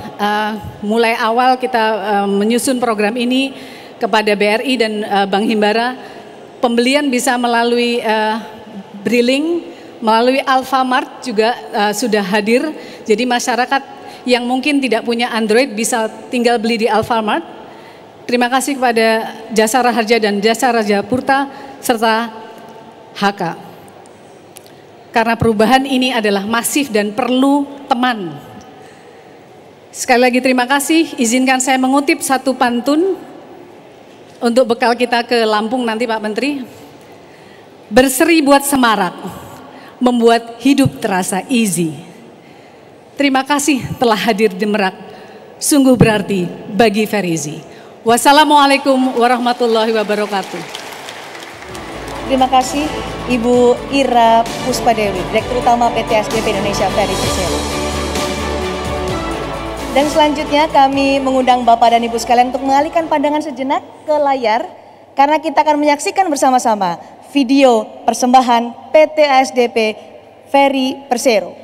mulai awal kita menyusun program ini, kepada BRI dan Bank Himbara, pembelian bisa melalui Briling, melalui Alfamart juga sudah hadir, jadi masyarakat yang mungkin tidak punya Android bisa tinggal beli di Alfamart. Terima kasih kepada Jasa Raharja dan Jasa Raja Purta serta HK. Karena perubahan ini adalah masif dan perlu teman. Sekali lagi terima kasih, izinkan saya mengutip satu pantun untuk bekal kita ke Lampung nanti Pak Menteri. Berseri buat semarak, membuat hidup terasa easy. Terima kasih telah hadir di Merak, sungguh berarti bagi Ferizi. Wassalamualaikum warahmatullahi wabarakatuh. Terima kasih Ibu Ira Puspadewi, Direktur Utama PT ASDP Indonesia Ferry Persero. Dan selanjutnya kami mengundang Bapak dan Ibu sekalian untuk mengalihkan pandangan sejenak ke layar karena kita akan menyaksikan bersama-sama video persembahan PT ASDP Ferry Persero.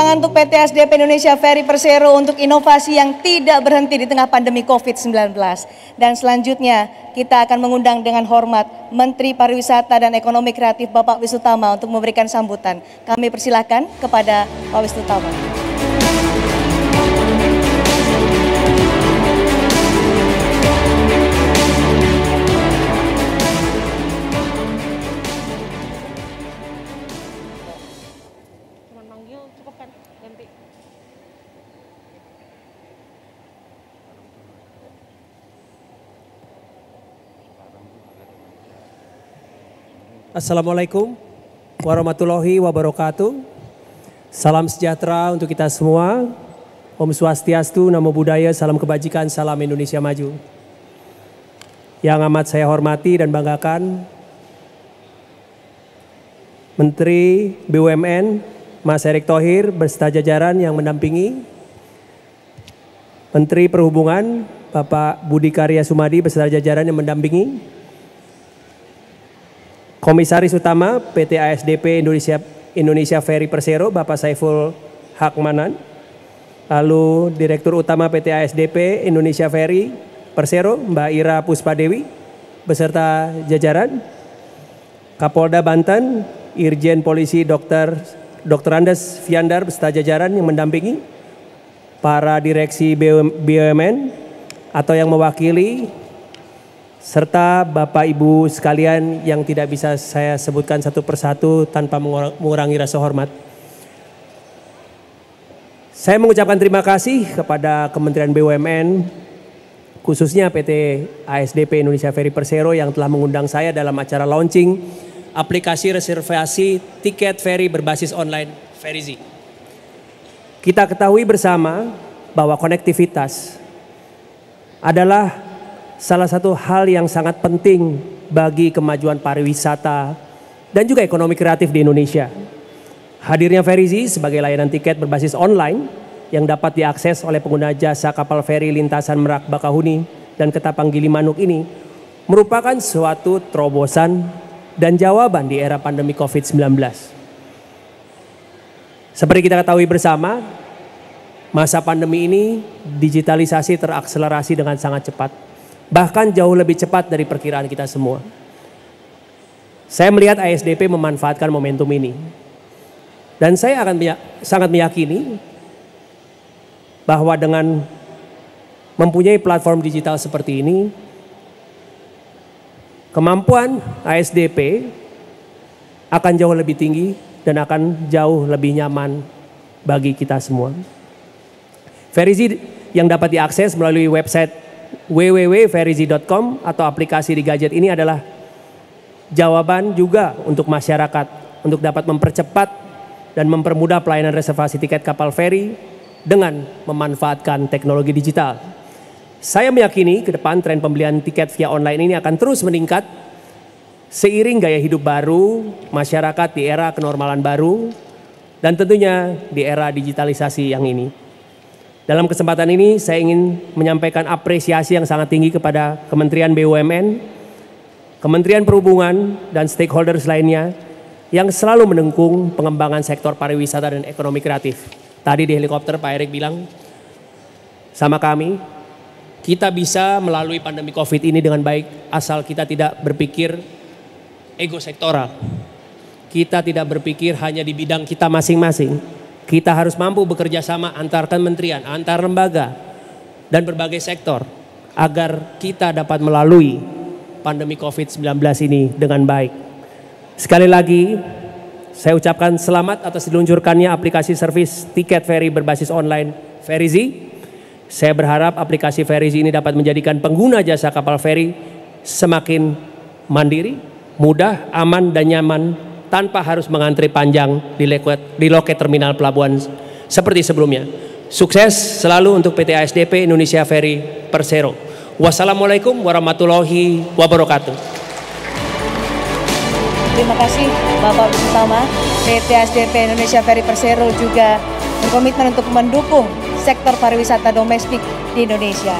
Untuk PT ASDP Indonesia Ferry Persero untuk inovasi yang tidak berhenti di tengah pandemi COVID-19. Dan selanjutnya kita akan mengundang dengan hormat Menteri Pariwisata dan Ekonomi Kreatif Bapak Wisnutama untuk memberikan sambutan. Kami persilahkan kepada Pak Wisnutama. Assalamualaikum warahmatullahi wabarakatuh. Salam sejahtera untuk kita semua. Om Swastiastu, Namo Buddhaya, salam kebajikan, salam Indonesia maju. Yang amat saya hormati dan banggakan, Menteri BUMN Mas Erick Thohir beserta jajaran yang mendampingi, Menteri Perhubungan Bapak Budi Karya Sumadi beserta jajaran yang mendampingi, Komisaris Utama PT ASDP Indonesia Ferry Persero Bapak Saiful Hakmanan, lalu Direktur Utama PT ASDP Indonesia Ferry Persero Mbak Ira Puspadewi beserta jajaran, Kapolda Banten Irjen Polisi Dr. Andes Fiandar beserta jajaran yang mendampingi, para direksi BUMN atau yang mewakili, serta Bapak Ibu sekalian yang tidak bisa saya sebutkan satu persatu tanpa mengurangi rasa hormat. Saya mengucapkan terima kasih kepada Kementerian BUMN, khususnya PT ASDP Indonesia Ferry Persero yang telah mengundang saya dalam acara launching aplikasi reservasi tiket ferry berbasis online Ferizi. Kita ketahui bersama bahwa konektivitas adalah salah satu hal yang sangat penting bagi kemajuan pariwisata dan juga ekonomi kreatif di Indonesia. Hadirnya Ferizi sebagai layanan tiket berbasis online yang dapat diakses oleh pengguna jasa kapal feri lintasan Merak Bakahuni dan Ketapang Gilimanuk ini merupakan suatu terobosan dan jawaban di era pandemi COVID-19. Seperti kita ketahui bersama, masa pandemi ini digitalisasi terakselerasi dengan sangat cepat, bahkan jauh lebih cepat dari perkiraan kita semua. Saya melihat ASDP memanfaatkan momentum ini, dan saya akan sangat meyakini bahwa dengan mempunyai platform digital seperti ini, kemampuan ASDP akan jauh lebih tinggi dan akan jauh lebih nyaman bagi kita semua. Ferizi yang dapat diakses melalui website www.ferizi.com atau aplikasi di gadget ini adalah jawaban juga untuk masyarakat untuk dapat mempercepat dan mempermudah pelayanan reservasi tiket kapal feri dengan memanfaatkan teknologi digital. Saya meyakini ke depan tren pembelian tiket via online ini akan terus meningkat seiring gaya hidup baru masyarakat di era kenormalan baru dan tentunya di era digitalisasi yang ini. Dalam kesempatan ini saya ingin menyampaikan apresiasi yang sangat tinggi kepada Kementerian BUMN, Kementerian Perhubungan dan stakeholders lainnya yang selalu mendukung pengembangan sektor pariwisata dan ekonomi kreatif. Tadi di helikopter Pak Erik bilang sama kami, kita bisa melalui pandemi COVID ini dengan baik asal kita tidak berpikir ego sektoral. Kita tidak berpikir hanya di bidang kita masing-masing. Kita harus mampu bekerja sama antar kementerian, antar lembaga, dan berbagai sektor agar kita dapat melalui pandemi COVID-19 ini dengan baik. Sekali lagi, saya ucapkan selamat atas diluncurkannya aplikasi servis tiket feri berbasis online Ferizi. Saya berharap aplikasi Ferizi ini dapat menjadikan pengguna jasa kapal feri semakin mandiri, mudah, aman, dan nyaman tanpa harus mengantri panjang di loket terminal pelabuhan seperti sebelumnya. Sukses selalu untuk PT ASDP Indonesia Ferry Persero. Wassalamualaikum warahmatullahi wabarakatuh. Terima kasih Bapak Utama. PT ASDP Indonesia Ferry Persero juga berkomitmen untuk mendukung sektor pariwisata domestik di Indonesia.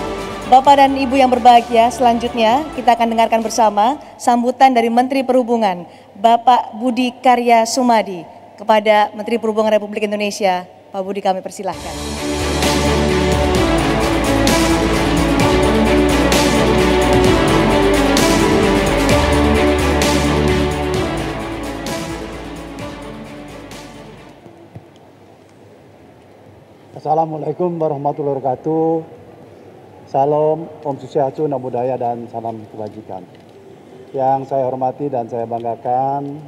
Bapak dan Ibu yang berbahagia, selanjutnya kita akan dengarkan bersama sambutan dari Menteri Perhubungan, Bapak Budi Karya Sumadi. Kepada Menteri Perhubungan Republik Indonesia, Pak Budi kami persilahkan. Assalamualaikum warahmatullahi wabarakatuh. Salam, Om Swastiastu, Namo Buddhaya, dan salam kebajikan. Yang saya hormati dan saya banggakan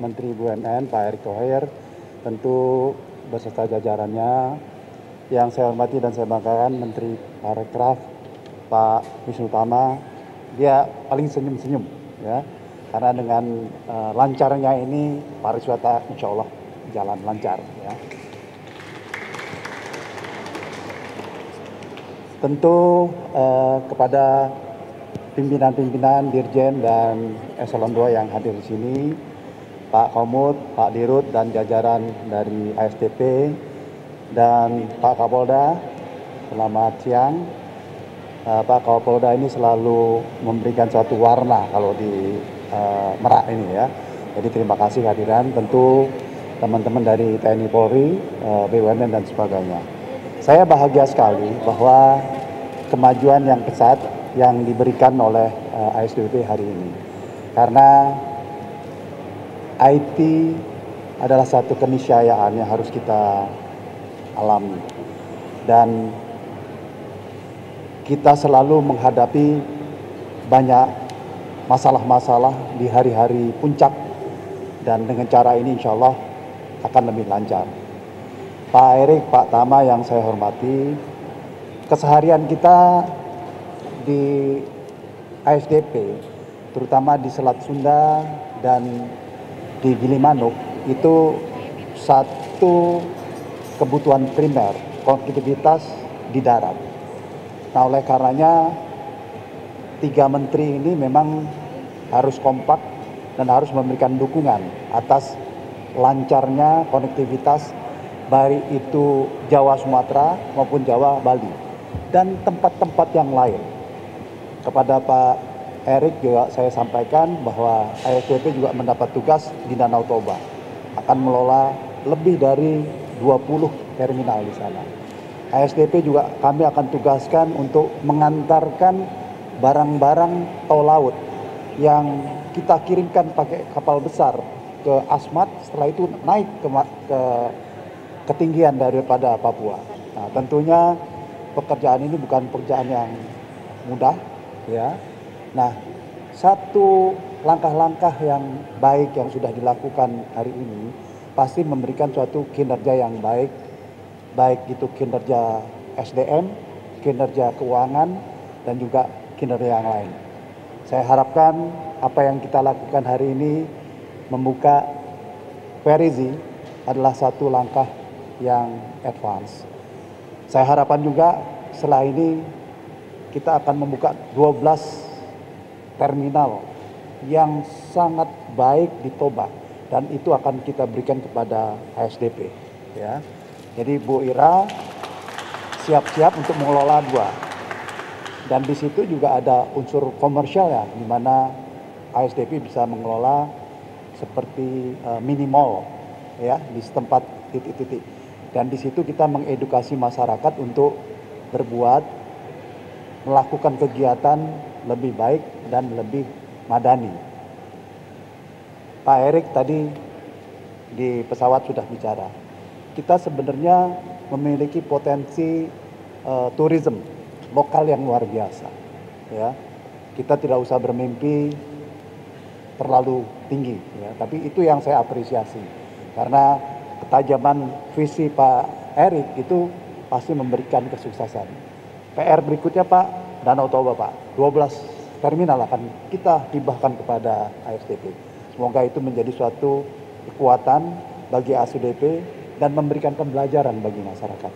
Menteri BUMN Pak Erick Thohir, tentu beserta jajarannya. Yang saya hormati dan saya banggakan Menteri Parekraf Pak Wisnu Tama, dia paling senyum-senyum ya, karena dengan lancarnya ini pariwisata insya Allah jalan lancar ya. Tentu kepada pimpinan-pimpinan, Dirjen dan Eselon 2 yang hadir di sini, Pak Komut, Pak Dirut dan jajaran dari ASDP dan Pak Kapolda, selamat siang. Pak Kapolda ini selalu memberikan suatu warna kalau di Merak ini ya. Jadi terima kasih kehadiran, tentu teman-teman dari TNI Polri, BUMN dan sebagainya. Saya bahagia sekali bahwa kemajuan yang pesat yang diberikan oleh ASDP hari ini. Karena IT adalah satu keniscayaan yang harus kita alami. Dan kita selalu menghadapi banyak masalah-masalah di hari-hari puncak. Dan dengan cara ini insya Allah akan lebih lancar. Pak Erik, Pak Tama yang saya hormati, keseharian kita di ASDP, terutama di Selat Sunda dan di Gilimanuk, itu satu kebutuhan primer, konektivitas di darat. Nah oleh karenanya, 3 menteri ini memang harus kompak dan harus memberikan dukungan atas lancarnya konektivitas baik itu Jawa Sumatera maupun Jawa Bali dan tempat-tempat yang lain. Kepada Pak Erik juga saya sampaikan bahwa ASDP juga mendapat tugas di Danau Toba akan mengelola lebih dari 20 terminal di sana. ASDP juga kami akan tugaskan untuk mengantarkan barang-barang tol laut yang kita kirimkan pakai kapal besar ke Asmat, setelah itu naik ke ketinggian daripada Papua. Nah, tentunya pekerjaan ini bukan pekerjaan yang mudah, ya. Nah, satu langkah-langkah yang baik yang sudah dilakukan hari ini pasti memberikan suatu kinerja yang baik, baik itu kinerja SDM, kinerja keuangan, dan juga kinerja yang lain. Saya harapkan apa yang kita lakukan hari ini membuka Ferizi adalah satu langkah yang advance. Saya harapkan juga setelah ini kita akan membuka 12 terminal yang sangat baik di Toba dan itu akan kita berikan kepada ASDP, ya. Jadi Bu Ira siap-siap untuk mengelola 2. Dan di situ juga ada unsur komersial ya, di mana ASDP bisa mengelola seperti mini mall ya di setempat titik-titik. Dan di situ kita mengedukasi masyarakat untuk berbuat, melakukan kegiatan lebih baik dan lebih madani. Pak Erik tadi di pesawat sudah bicara. Kita sebenarnya memiliki potensi tourism lokal yang luar biasa. Ya, kita tidak usah bermimpi terlalu tinggi, ya. Tapi itu yang saya apresiasi karena ketajaman visi Pak Erik itu pasti memberikan kesuksesan. PR berikutnya Pak, Danau Toba Pak, 12 terminal akan kita hibahkan kepada ASDP. Semoga itu menjadi suatu kekuatan bagi ASDP dan memberikan pembelajaran bagi masyarakat.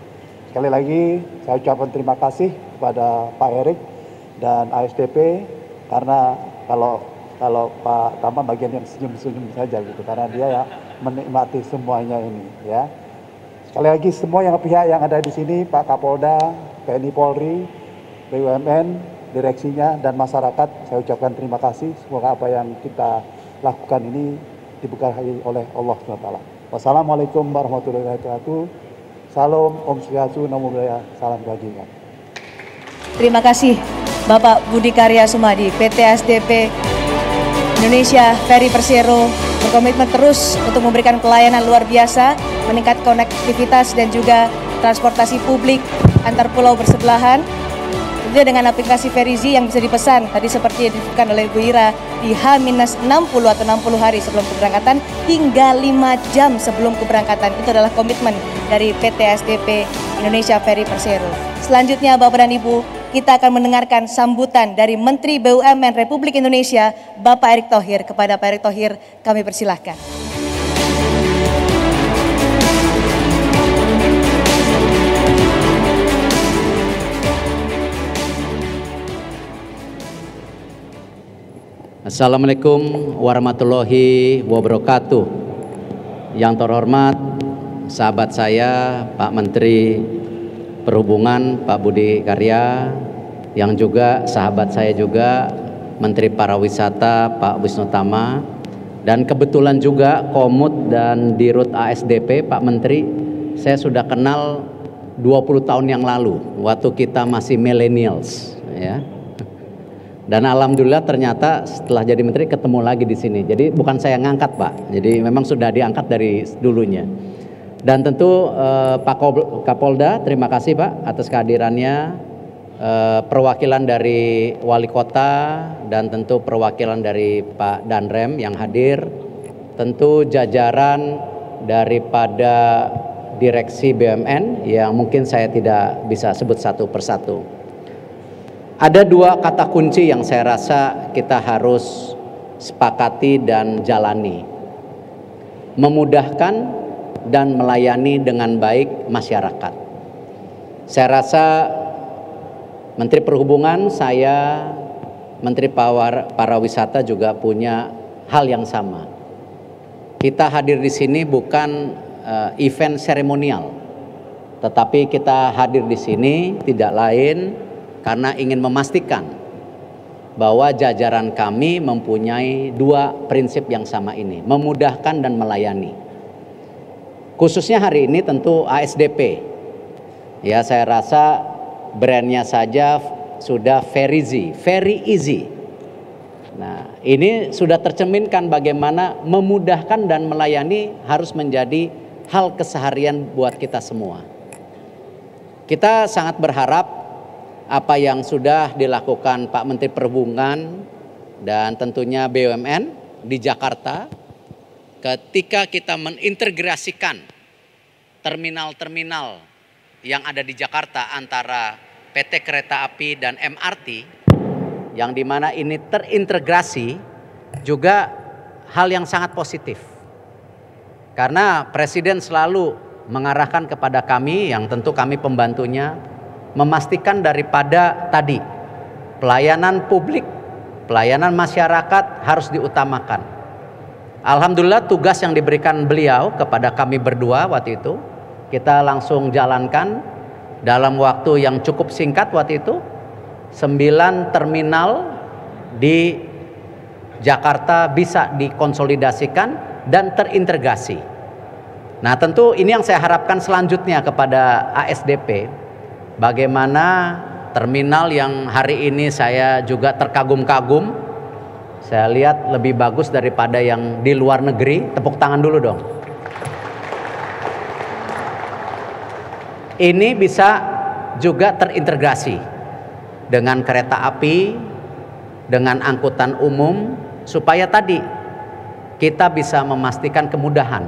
Sekali lagi saya ucapkan terima kasih kepada Pak Erik dan ASDP karena kalau Pak Tama bagian yang senyum-senyum saja gitu karena dia ya menikmati semuanya ini ya. Sekali lagi semua pihak yang ada di sini, Pak Kapolda, TNI Polri, BUMN, direksinya dan masyarakat, saya ucapkan terima kasih. Semoga apa yang kita lakukan ini diberkahi oleh Allah SWT. Wassalamualaikum warahmatullahi wabarakatuh. Salam, Om Swastiastu, Namo Buddhaya, salam kebajikan. Terima kasih Bapak Budi Karya Sumadi, PT ASDP Indonesia Ferry Persero berkomitmen terus untuk memberikan pelayanan luar biasa, meningkat konektivitas dan juga transportasi publik antar pulau bersebelahan. Tentunya dengan aplikasi Ferizi yang bisa dipesan tadi seperti yang disebutkan oleh Bu Ira di H-60 atau 60 hari sebelum keberangkatan hingga 5 jam sebelum keberangkatan. Itu adalah komitmen dari PT ASDP Indonesia Ferry Persero. Selanjutnya Bapak dan Ibu, kita akan mendengarkan sambutan dari Menteri BUMN Republik Indonesia, Bapak Erick Thohir. Kepada Pak Erick Thohir, kami persilahkan. Assalamualaikum warahmatullahi wabarakatuh. Yang terhormat sahabat saya Pak Menteri Perhubungan Pak Budi Karya, yang juga sahabat saya juga Menteri Pariwisata Pak Wisnu Tama, dan kebetulan juga Komut dan Dirut ASDP Pak Menteri, saya sudah kenal 20 tahun yang lalu waktu kita masih millennials ya. Dan alhamdulillah ternyata setelah jadi menteri ketemu lagi di sini. Jadi bukan saya ngangkat Pak, jadi memang sudah diangkat dari dulunya. Dan tentu Pak Kapolda, terima kasih Pak atas kehadirannya, perwakilan dari Wali Kota dan tentu perwakilan dari Pak Danrem yang hadir, tentu jajaran daripada Direksi BUMN yang mungkin saya tidak bisa sebut satu persatu. Ada 2 kata kunci yang saya rasa kita harus sepakati dan jalani. Memudahkan dan melayani dengan baik masyarakat. Saya rasa Menteri Perhubungan saya Menteri Pariwisata juga punya hal yang sama. Kita hadir di sini bukan event seremonial, tetapi kita hadir di sini tidak lain karena ingin memastikan bahwa jajaran kami mempunyai dua prinsip yang sama ini, memudahkan dan melayani. Khususnya hari ini tentu ASDP. Ya, saya rasa brandnya saja sudah very easy. Nah, ini sudah tercerminkan bagaimana memudahkan dan melayani harus menjadi hal keseharian buat kita semua. Kita sangat berharap apa yang sudah dilakukan Pak Menteri Perhubungan dan tentunya BUMN di Jakarta ketika kita mengintegrasikan terminal-terminal yang ada di Jakarta antara PT Kereta Api dan MRT, yang dimana ini terintegrasi juga hal yang sangat positif. Karena Presiden selalu mengarahkan kepada kami, yang tentu kami pembantunya, memastikan daripada tadi pelayanan publik, pelayanan masyarakat harus diutamakan. Alhamdulillah tugas yang diberikan beliau kepada kami berdua waktu itu, kita langsung jalankan dalam waktu yang cukup singkat waktu itu. 9 terminal di Jakarta bisa dikonsolidasikan dan terintegrasi. Nah, tentu ini yang saya harapkan selanjutnya kepada ASDP. Bagaimana terminal yang hari ini saya juga terkagum-kagum, saya lihat lebih bagus daripada yang di luar negeri. Tepuk tangan dulu dong. Ini bisa juga terintegrasi dengan kereta api, dengan angkutan umum, supaya tadi kita bisa memastikan kemudahan.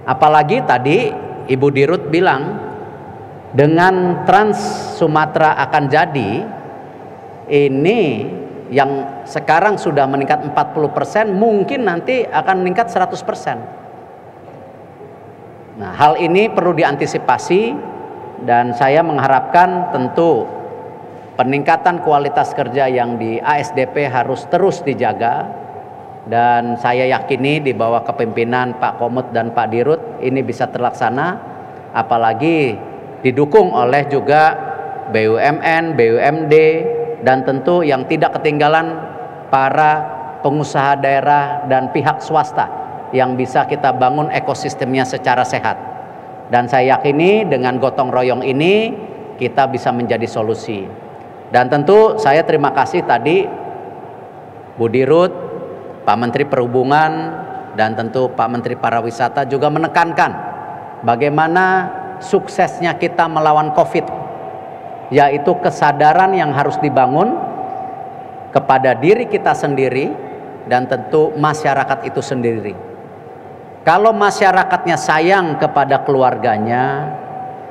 Apalagi tadi Ibu Dirut bilang dengan Trans Sumatera akan jadi, ini yang sekarang sudah meningkat 40%, mungkin nanti akan meningkat 100%. Nah, hal ini perlu diantisipasi dan saya mengharapkan tentu peningkatan kualitas kerja yang di ASDP harus terus dijaga, dan saya yakini di bawah kepemimpinan Pak Komut dan Pak Dirut ini bisa terlaksana, apalagi didukung oleh juga BUMN, BUMD, dan tentu yang tidak ketinggalan para pengusaha daerah dan pihak swasta yang bisa kita bangun ekosistemnya secara sehat. Dan saya yakini dengan gotong royong ini kita bisa menjadi solusi. Dan tentu saya terima kasih tadi Bu Dirut, Pak Menteri Perhubungan, dan tentu Pak Menteri Pariwisata juga menekankan bagaimana suksesnya kita melawan COVID, yaitu kesadaran yang harus dibangun kepada diri kita sendiri dan tentu masyarakat itu sendiri. Kalau masyarakatnya sayang kepada keluarganya,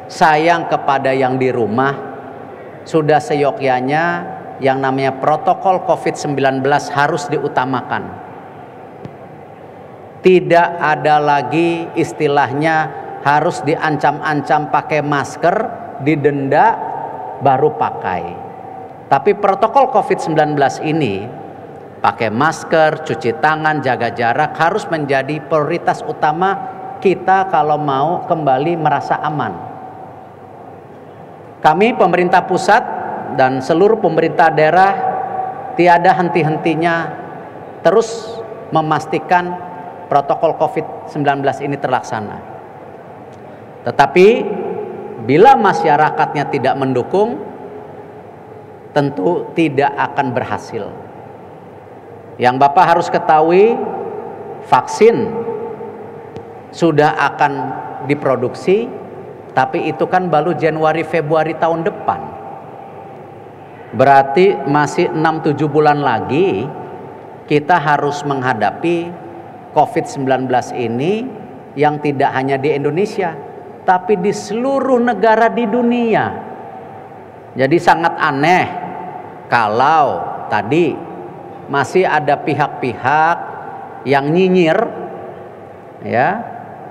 sayang kepada yang di rumah, sudah seyogyanya yang namanya protokol COVID-19 harus diutamakan. Tidak ada lagi istilahnya harus diancam-ancam pakai masker, didenda baru pakai. Tapi protokol COVID-19 ini, pakai masker, cuci tangan, jaga jarak harus menjadi prioritas utama kita kalau mau kembali merasa aman. Kami pemerintah pusat dan seluruh pemerintah daerah tiada henti-hentinya terus memastikan protokol COVID-19 ini terlaksana. Tetapi bila masyarakatnya tidak mendukung, tentu tidak akan berhasil. Yang Bapak harus ketahui, vaksin sudah akan diproduksi, tapi itu kan baru Januari Februari tahun depan. Berarti masih 6-7 bulan lagi kita harus menghadapi COVID-19 ini yang tidak hanya di Indonesia, tapi di seluruh negara di dunia. Jadi sangat aneh kalau tadi masih ada pihak-pihak yang nyinyir ya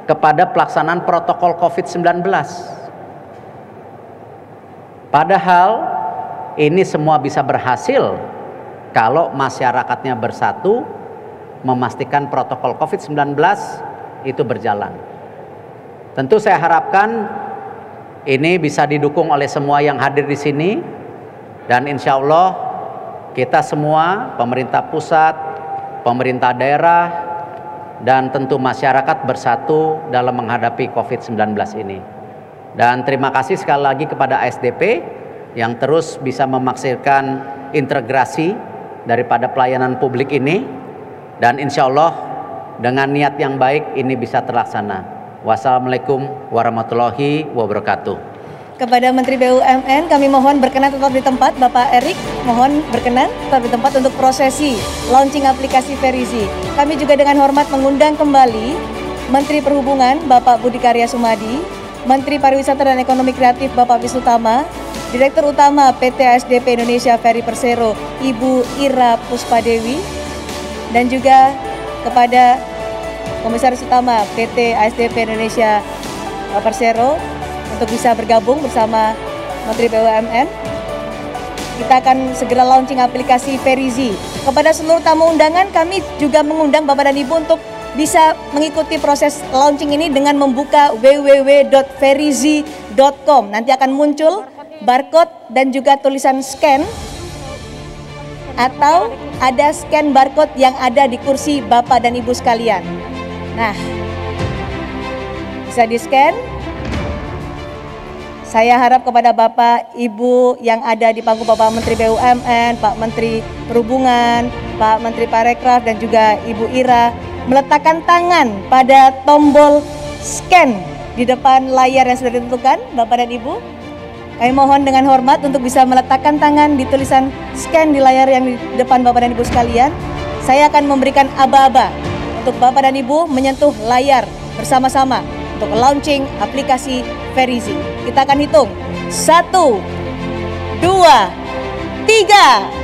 kepada pelaksanaan protokol COVID-19. Padahal ini semua bisa berhasil kalau masyarakatnya bersatu, memastikan protokol COVID-19 itu berjalan. Tentu saya harapkan ini bisa didukung oleh semua yang hadir di sini, dan insya Allah kita semua, pemerintah pusat, pemerintah daerah, dan tentu masyarakat bersatu dalam menghadapi COVID-19 ini. Dan terima kasih sekali lagi kepada ASDP yang terus bisa memaksimalkan integrasi daripada pelayanan publik ini, dan insya Allah dengan niat yang baik ini bisa terlaksana. Wassalamualaikum warahmatullahi wabarakatuh. Kepada Menteri BUMN kami mohon berkenan tetap di tempat. Bapak Erik mohon berkenan tetap di tempat untuk prosesi launching aplikasi Verizi. Kami juga dengan hormat mengundang kembali Menteri Perhubungan Bapak Budi Karya Sumadi, Menteri Pariwisata dan Ekonomi Kreatif Bapak Wisnu Tama, Direktur Utama PT ASDP Indonesia Ferry Persero Ibu Ira Puspadewi, dan juga kepada Komisaris Utama PT ASDP Indonesia Persero untuk bisa bergabung bersama Menteri BUMN. Kita akan segera launching aplikasi Verizi. Kepada seluruh tamu undangan, kami juga mengundang Bapak dan Ibu untuk bisa mengikuti proses launching ini dengan membuka www.verizi.com. Nanti akan muncul barcode dan juga tulisan scan, atau ada scan barcode yang ada di kursi Bapak dan Ibu sekalian. Nah, bisa di-scan. Saya harap kepada Bapak, Ibu yang ada di panggung, Bapak Menteri BUMN, Pak Menteri Perhubungan, Pak Menteri Parekraf, dan juga Ibu Ira, meletakkan tangan pada tombol scan di depan layar yang sudah ditentukan, Bapak dan Ibu. Kami mohon dengan hormat untuk bisa meletakkan tangan di tulisan scan di layar yang di depan Bapak dan Ibu sekalian. Saya akan memberikan aba-aba untuk Bapak dan Ibu menyentuh layar bersama-sama untuk launching aplikasi Verizi. Kita akan hitung 1, 2, 3.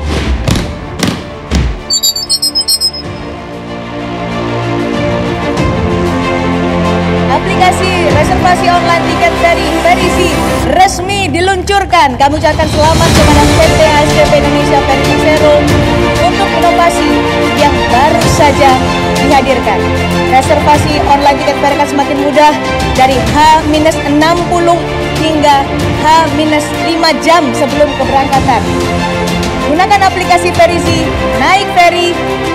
Aplikasi reservasi online tiket dari Verizi resmi diluncurkan. Kami ucapkan selamat kepada PT ASDP Indonesia Ferry Persero untuk inovasi yang baru saja dihadirkan. Reservasi online tiket ferry akan semakin mudah dari H-60 hingga H-5 jam sebelum keberangkatan. Gunakan aplikasi Verizi, naik ferry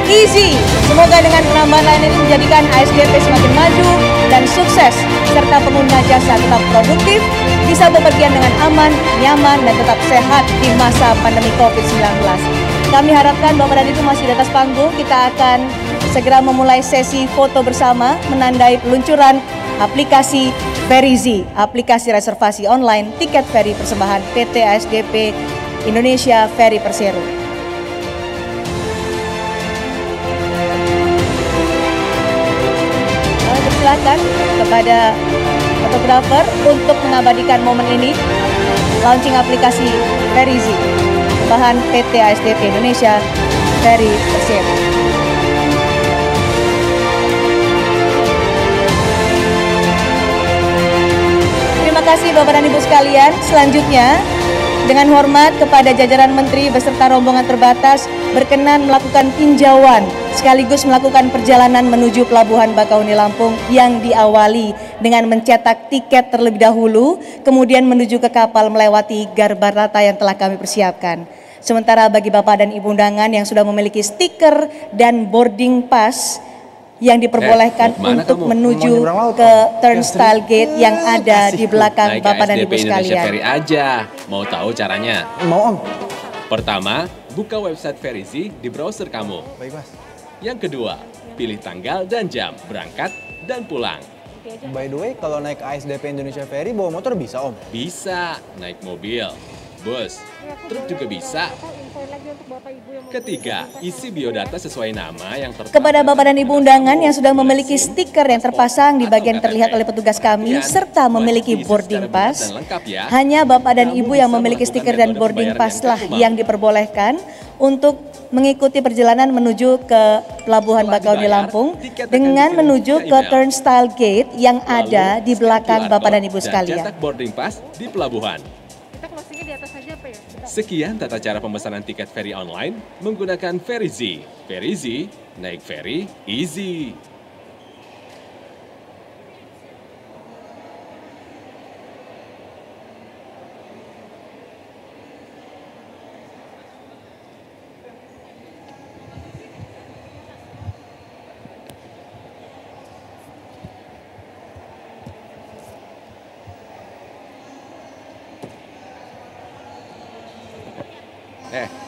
easy. Semoga dengan penambahan lain ini menjadikan ASDP semakin maju dan sukses, serta pengguna jasa tetap produktif, bisa bepergian dengan aman, nyaman, dan tetap sehat di masa pandemi COVID-19. Kami harapkan Bapak dan Ibu masih di atas panggung. Kita akan segera memulai sesi foto bersama menandai peluncuran aplikasi Verizi, aplikasi reservasi online tiket ferry persembahan PT ASDP Indonesia Ferry Persero. Silakan kepada fotografer untuk mengabadikan momen ini, launching aplikasi Verizi, bahan PT ASDP Indonesia Ferry Persero. Terima kasih Bapak dan Ibu sekalian. Selanjutnya, dengan hormat kepada jajaran menteri beserta rombongan terbatas berkenan melakukan tinjauan sekaligus melakukan perjalanan menuju Pelabuhan Bakauheni Lampung yang diawali dengan mencetak tiket terlebih dahulu, kemudian menuju ke kapal melewati Garbarata yang telah kami persiapkan. Sementara bagi Bapak dan Ibu undangan yang sudah memiliki stiker dan boarding pass yang diperbolehkan untuk menuju ke turnstile gate yang ada di belakang Bapak dan Ibu sekalian. Ferry aja. Mau tahu caranya? Mau, Om. Pertama, buka website Verizi di browser kamu. Baik, Mas. Yang kedua, pilih tanggal dan jam berangkat dan pulang. By the way, kalau naik ASDP Indonesia Ferry bawa motor bisa, Om? Bisa, naik mobil, bus, truk juga bisa. Ketiga, isi biodata sesuai nama yang tertera. Kepada Bapak dan Ibu undangan yang sudah memiliki stiker yang terpasang di bagian terlihat oleh petugas kami serta memiliki boarding pass, hanya Bapak dan Ibu yang memiliki stiker dan boarding pass lah yang diperbolehkan untuk mengikuti perjalanan menuju ke Pelabuhan Bakauheni Lampung dengan menuju ke turnstile gate yang ada di belakang Bapak dan Ibu sekalian. Cetak boarding pass di pelabuhan. Sekian tata cara pemesanan tiket ferry online menggunakan Ferizi. Ferizi, naik ferry easy.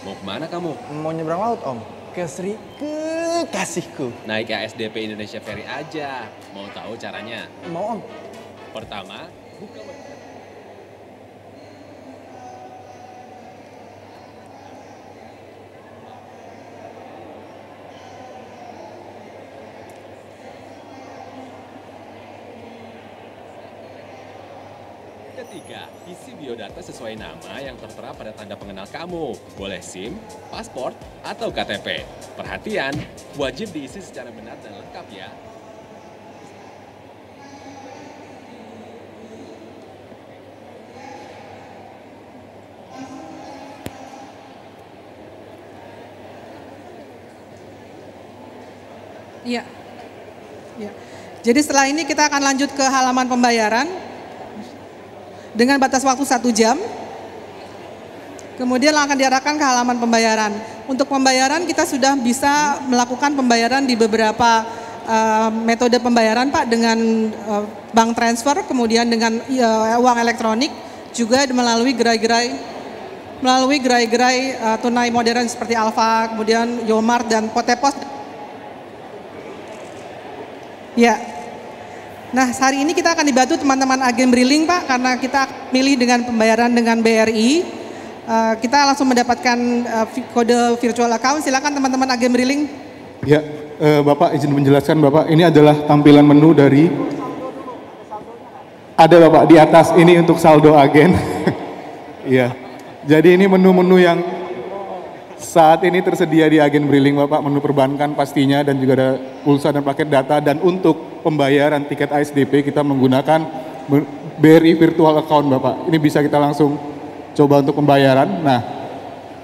Mau kemana kamu? Mau nyebrang laut, Om. Ke Sri kekasihku. Naik ASDP Indonesia Ferry aja. Mau tahu caranya? Mau, Om. Pertama, buka website. Ketiga, isi biodata sesuai nama yang tertera pada tanda pengenal kamu. Boleh SIM, paspor, atau KTP. Perhatian, wajib diisi secara benar dan lengkap ya. Iya. Ya. Jadi setelah ini kita akan lanjut ke halaman pembayaran dengan batas waktu 1 jam. Kemudian akan diarahkan ke halaman pembayaran. Untuk pembayaran kita sudah bisa melakukan pembayaran di beberapa metode pembayaran Pak, dengan bank transfer, kemudian dengan uang elektronik, juga melalui gerai-gerai tunai modern seperti Alfa, kemudian Yomart dan Potepos. Ya. Nah, hari ini kita akan dibantu teman-teman agen Briling Pak, karena kita milih dengan pembayaran dengan BRI. Kita langsung mendapatkan kode virtual account. Silakan teman-teman agen Briling. Ya, Bapak izin menjelaskan Bapak, ini adalah tampilan menu dari, ada Bapak di atas ini untuk saldo agen. Iya, jadi ini menu-menu yang saat ini tersedia di agen Briling Bapak, menu perbankan pastinya, dan juga ada pulsa dan paket data. Dan untuk pembayaran tiket ASDP kita menggunakan BRI virtual account Bapak. Ini bisa kita langsung coba untuk pembayaran. Nah,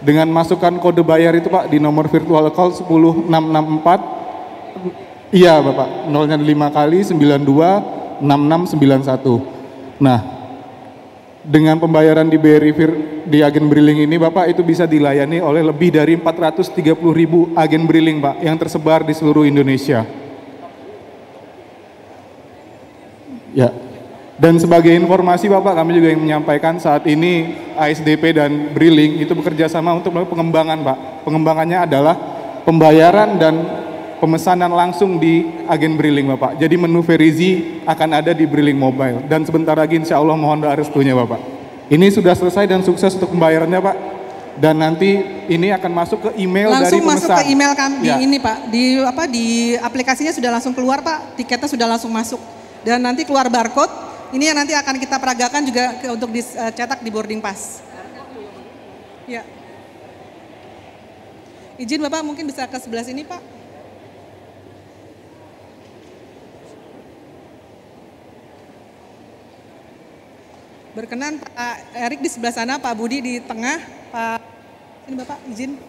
dengan masukkan kode bayar itu Pak di nomor virtual account 10664. Iya Bapak, 0-nya 5 kali 926691. Nah, dengan pembayaran di BRI di agen Briling ini Bapak, itu bisa dilayani oleh lebih dari 430.000 agen Briling Pak yang tersebar di seluruh Indonesia. Ya. Dan sebagai informasi Bapak, kami juga ingin menyampaikan saat ini ASDP dan Briling itu bekerja sama untuk melakukan pengembangan Pak. Pengembangannya adalah pembayaran dan pemesanan langsung di agen Briling Bapak. Jadi menu Ferizi akan ada di Briling Mobile. Dan sebentar lagi insya Allah mohon doa restunya Bapak. Ini sudah selesai dan sukses untuk pembayarannya Pak. Dan nanti ini akan masuk ke email langsung dari pemesan. Langsung masuk ke email kami ya. Ini Pak, di aplikasinya sudah langsung keluar Pak, tiketnya sudah langsung masuk. Dan nanti keluar barcode, ini yang nanti akan kita peragakan juga untuk dicetak di boarding pass. Ya. Izin Bapak mungkin bisa ke sebelah sini Pak. Berkenan Pak Erik di sebelah sana, Pak Budi di tengah, Pak ini Bapak izin.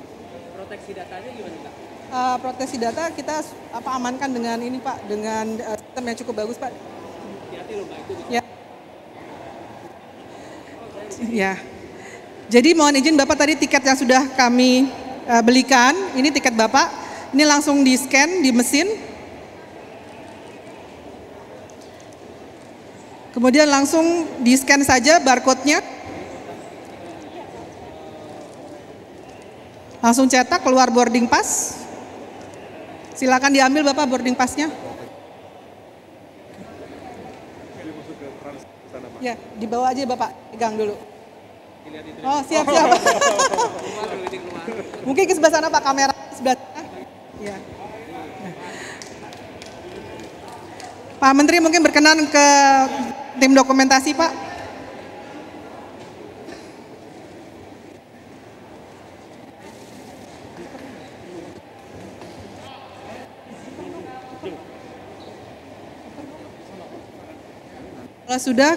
Proteksi datanya gimana Pak? Proteksi data kita amankan dengan ini Pak, dengan sistem yang cukup bagus Pak. Hati-hati loh Pak itu. Ya. Ya. Jadi mohon izin Bapak, tadi tiket yang sudah kami belikan, ini tiket Bapak, ini langsung di scan di mesin. Kemudian langsung di-scan saja barcode-nya. Langsung cetak, keluar boarding pass. Silakan diambil Bapak boarding pass-nya. Ya, dibawa aja Bapak, pegang dulu. Oh, siap-siap. Mungkin ke sebelah sana Pak, kamera sebelah sana. Ya. Pak Menteri mungkin berkenan ke tim dokumentasi Pak. Kalau sudah,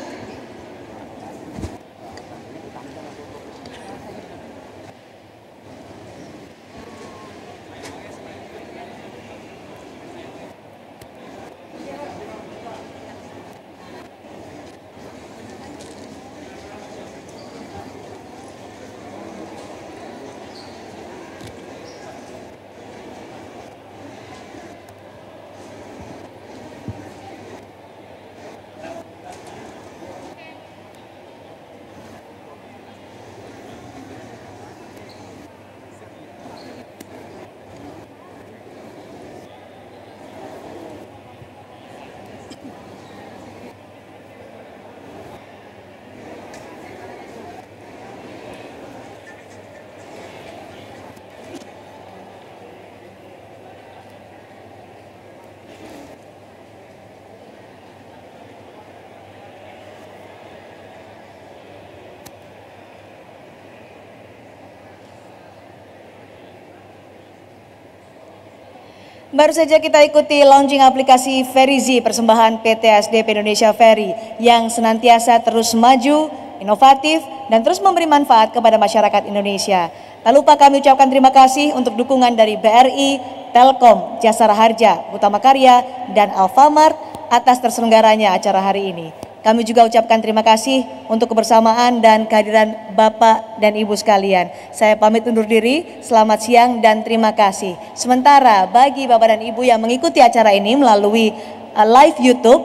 Baru saja kita ikuti launching aplikasi Ferizi persembahan PT ASDP Indonesia Ferry yang senantiasa terus maju, inovatif, dan terus memberi manfaat kepada masyarakat Indonesia. Tak lupa kami ucapkan terima kasih untuk dukungan dari BRI, Telkom, Jasara Harja, Utama Karya, dan Alfamart atas terselenggaranya acara hari ini. Kami juga ucapkan terima kasih untuk kebersamaan dan kehadiran Bapak dan Ibu sekalian. Saya pamit undur diri, selamat siang dan terima kasih. Sementara bagi Bapak dan Ibu yang mengikuti acara ini melalui live YouTube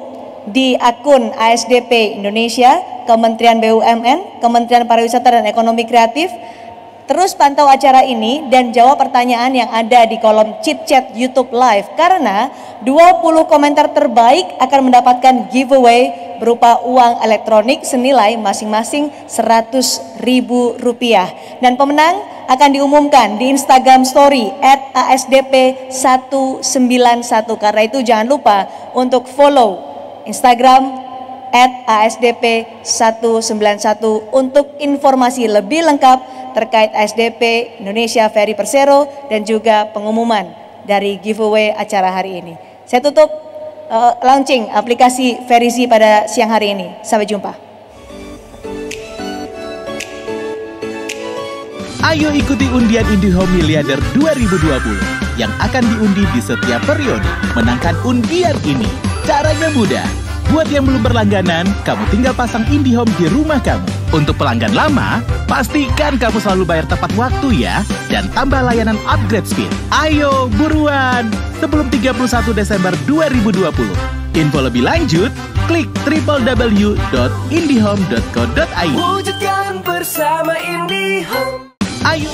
di akun ASDP Indonesia, Kementerian BUMN, Kementerian Pariwisata dan Ekonomi Kreatif, terus pantau acara ini dan jawab pertanyaan yang ada di kolom chit chat YouTube Live karena 20 komentar terbaik akan mendapatkan giveaway berupa uang elektronik senilai masing-masing Rp100.000 dan pemenang akan diumumkan di Instagram Story @asdp191. Karena itu jangan lupa untuk follow Instagram @asdp191 untuk informasi lebih lengkap terkait ASDP Indonesia Ferry Persero dan juga pengumuman dari giveaway acara hari ini. Saya tutup launching aplikasi Ferizi pada siang hari ini. Sampai jumpa. Ayo ikuti undian IndiHome Miliarder 2020 yang akan diundi di setiap periode. Menangkan undian ini. Caranya mudah. Buat yang belum berlangganan, kamu tinggal pasang IndiHome di rumah kamu. Untuk pelanggan lama, pastikan kamu selalu bayar tepat waktu ya. Dan tambah layanan upgrade speed. Ayo buruan! Sebelum 31 Desember 2020. Info lebih lanjut, klik www.indihome.co.id. Wujudkan bersama IndiHome. Ayo!